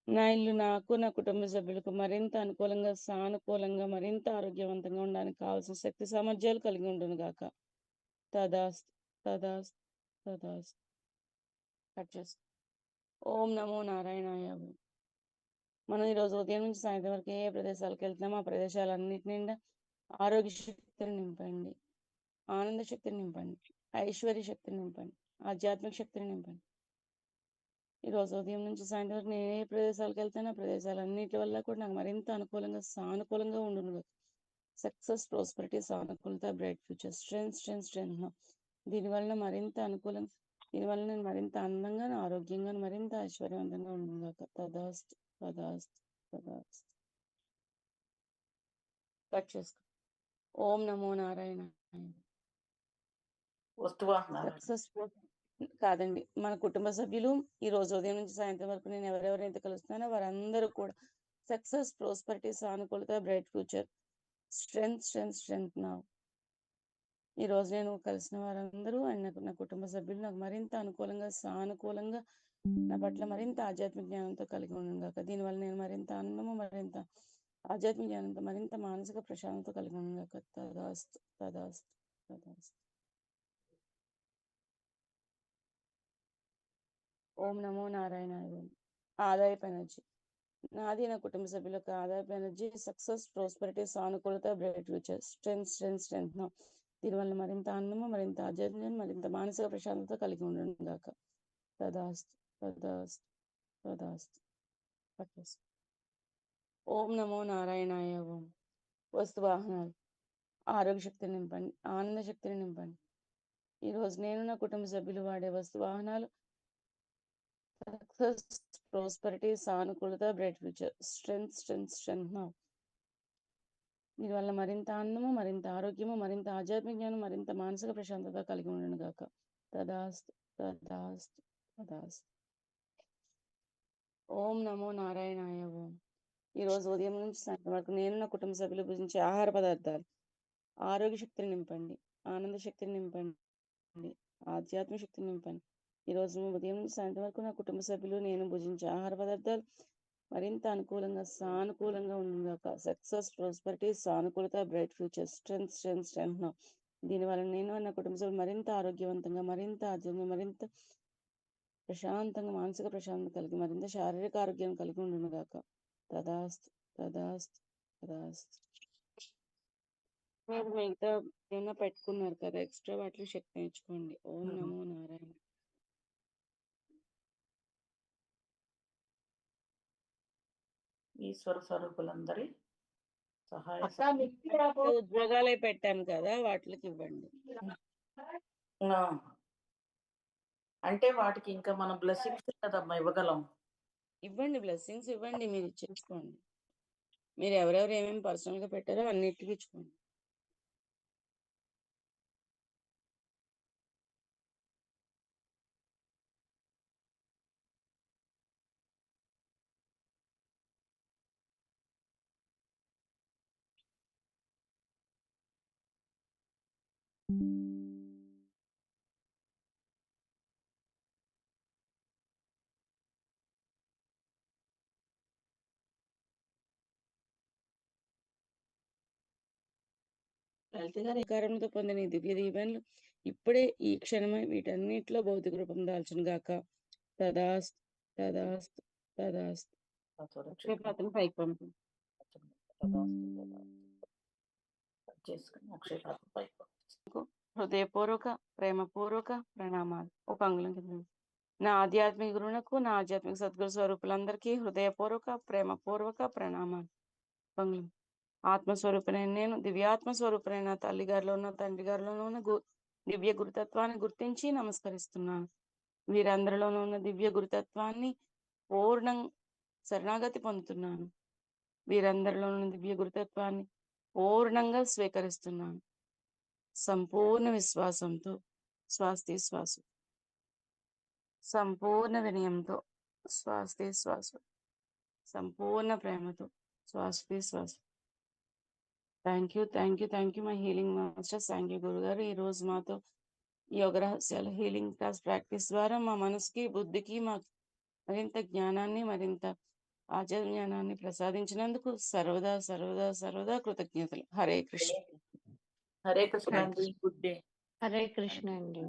నా ఇల్లు నాకు నా కుటుంబ సభ్యులకు మరింత అనుకూలంగా సానుకూలంగా మరింత ఆరోగ్యవంతంగా ఉండడానికి కావాల్సిన శక్తి సామర్థ్యాలు కలిగి ఉంటుంది గాక. తదాస్తు తదాస్తు తదాస్తు. కట్ చేస్తు. ఓం నమో నారాయణాయ. మనం ఈరోజు ఉదయం నుంచి సాయంత్రం వరకు ఏ ప్రదేశాలకు వెళ్తున్నామో ఆ ప్రదేశాలన్నిటి నిండా ఆరోగ్య శక్తిని నింపండి. ఆనంద శక్తిని నింపండి. ఐశ్వర్య శక్తిని నింపండి. ఆధ్యాత్మిక శక్తిని నింపండి. ఈరోజు ఉదయం నుంచి సాయంత్రం వరకు నేను ఏ ప్రదేశాలకు వెళ్తానో ఆ ప్రదేశాలన్నిటి వల్ల కూడా నాకు మరింత అనుకూలంగా సానుకూలంగా ఉండును. సక్సెస్, ప్రాస్పెరిటీ, సానుకూలత, బ్రైట్ ఫ్యూచర్, స్ట్రెంగ్త్. దీనివల్ల మరింత అనుకూలంగా దీనివల్ల నేను మరింత అందంగా, ఆరోగ్యంగా, మరింత ఐశ్వర్యవంతంగా ఉండుగాక. తదాస్తు తదాస్తు తదాస్తు. కట్ చేసుకో. ఓం నమో నారాయణ. వస్తువాహనాలు సక్సెస్ఫుల్ కాదండి, మన కుటుంబ సభ్యులు ఈ రోజు ఉదయం నుంచి సాయంత్రం వరకు నేను ఎవరెవరైతే కలుస్తున్నానో వారందరూ కూడా సక్సెస్, ప్రాస్పరిటీ, సానుకూలత, bright future, strength strength strength నా. ఈ రోజు నేను కలిసిన వారందరూ అండ్ నా కుటుంబ సభ్యులు నాకు మరింత అనుకూలంగా, సానుకూలంగా, నా పట్ల మరింత ఆధ్యాత్మిక జ్ఞానంతో కలిగి ఉండగాక. దీనివల్ల నేను మరింత ఆనందము, మరింత ఆధ్యాత్మిక జ్ఞానంతో, మరింత మానసిక ప్రశాంతత కలిగి ఉండగాక. తదాస్తు తదాస్తు తదాస్తు. ఓం నమో నారాయణాయ. ఆదాయపు ఎనర్జీ నాది, నా కుటుంబ సభ్యులకు ఆదాయపు ఎనర్జీ, సక్సెస్, ప్రాస్పరిటీ, సానుకూలత, bright future, strength strength strength నా. దీనివల్ల మరింత ఆనందము, మరింత ఆధ్యాత్మికం, మరింత మానసిక ప్రశాంతత కలిగి ఉండను గాక. తదాస్తు తదాస్తు తదాస్తు. పట్టేస్తు. ఓం నమో నారాయణాయ. ఓం. వస్తు వాహనాలు ఆరోగ్య శక్తిని నింపండి, ఆనంద శక్తిని నింపండి. ఈరోజు నేను నా కుటుంబ సభ్యులు వాడే వస్తు వాహనాలు సక్సెస్, ప్రాస్పరిటీ, సానుకూలత, bright future, strength strength strength నా. దీనివల్ల మరింత ఆనందము, మరింత ఆరోగ్యము, మరింత ఆధ్యాత్మిక జ్ఞానం, మరింత మానసిక ప్రశాంతత కలిగి ఉండను గాక. తదాస్తు తదాస్తు తదాస్తు. ఓం నమో నారాయణాయ. ఓం. ఈరోజు ఉదయం నుంచి సాయంత్రం వరకు నేను నా కుటుంబ సభ్యులు భుజించే ఆహార పదార్థాలు ఆరోగ్య శక్తిని నింపండి, ఆనంద శక్తిని నింపండి, ఆధ్యాత్మిక శక్తిని నింపండి. ఈరోజు ఉదయం నుంచి సాయంత్రం వరకు నా కుటుంబ సభ్యులు నేను భుజించే ఆహార పదార్థాలు మరింత అనుకూలంగా, సానుకూలంగా ఉండగాక. సక్సెస్, ప్రాస్పరిటీ, సానుకూలత, bright future, strength strength strength నా. దీనివల్ల నేను నా కుటుంబ సభ్యులు మరింత ఆరోగ్యవంతంగా, మరింత ఆధ్యాత్మిక, మరింత ప్రశాంతంగా, మానసిక ప్రశాంతత కలిగి, మరింత శారీరక ఆరోగ్యం కలిగి ఉండును గాక. తదాస్తు తదాస్తు తదాస్తు. మీరు మిగతా ఏమైనా పెట్టుకున్నారు కదా, ఎక్స్ట్రా వాటిలో శక్తి నేర్చుకోండి. ఓం నమో నారాయణ. ఈశ్వర స్వరూపులందరి సహాయ ఉద్యోగాలే పెట్టాను కదా, వాటికి ఇవ్వండి. ఆ. అంటే వాటికి ఇంకా మనం బ్లెస్సింగ్స్ కదమ్మా ఇవ్వగలం. ఇవ్వండి, బ్లెస్సింగ్స్ ఇవ్వండి, మీరు ఇచ్చేసుకోండి. మీరు ఎవరెవరు ఏమేమి పర్సనల్ గా పెట్టారో అన్నిటికీ ఇచ్చుకోండి. లలిత గారి అధికారంతో పొందిన ఈ దివ్య దీవెనలు ఇప్పుడే ఈ క్షణమే వీటన్నిటిలో భౌతిక రూపం దాల్చును గాక. తదాస్తు తదాస్తు తదాస్తు. అక్షయపాత్రను పైకి పంపు. హృదయపూర్వక, ప్రేమపూర్వక ప్రణామాలు. ఒక అంగుళం కింద. నా ఆధ్యాత్మిక గురువునకు, నా ఆధ్యాత్మిక సద్గురు స్వరూపులందరికీ హృదయపూర్వక, ప్రేమపూర్వక ప్రణామాలు. అంగుళం. ఆత్మస్వరూపునైన నేను, దివ్యాత్మ స్వరూపునైన తల్లి గారిలో ఉన్న, తండ్రి గారిలోనూ ఉన్న దివ్య గురుతత్వాన్ని గుర్తించి నమస్కరిస్తున్నాను. వీరందరిలోనూ ఉన్న దివ్య గురుతత్వాన్ని పూర్ణం శరణాగతి పొందుతున్నాను. వీరందరిలో ఉన్న దివ్య గురుతత్వాన్ని పూర్ణంగా స్వీకరిస్తున్నాను. సంపూర్ణ విశ్వాసంతో స్వాస్తి శ్వాసం, సంపూర్ణ వినయంతో స్వాస్తి శ్వాసం, సంపూర్ణ ప్రేమతో స్వాస్తి శ్వాసం. Thank you thank you thank you my healing masters. Thank you గురుగారు. ఈ రోజు మాతో యోగ రహస్యాల హీలింగ్ క్లాస్ ప్రాక్టీస్ ద్వారా మా మనసుకి, బుద్ధికి మా మరింత జ్ఞానాన్ని, మరింత ఆధ్యాత్మిక జ్ఞానాన్ని ప్రసాదించినందుకు సర్వదా సర్వదా సర్వదా కృతజ్ఞతలు. హరే కృష్ణ. హరే కృష్ణ అండి. Good day. హరే కృష్ణ అండి.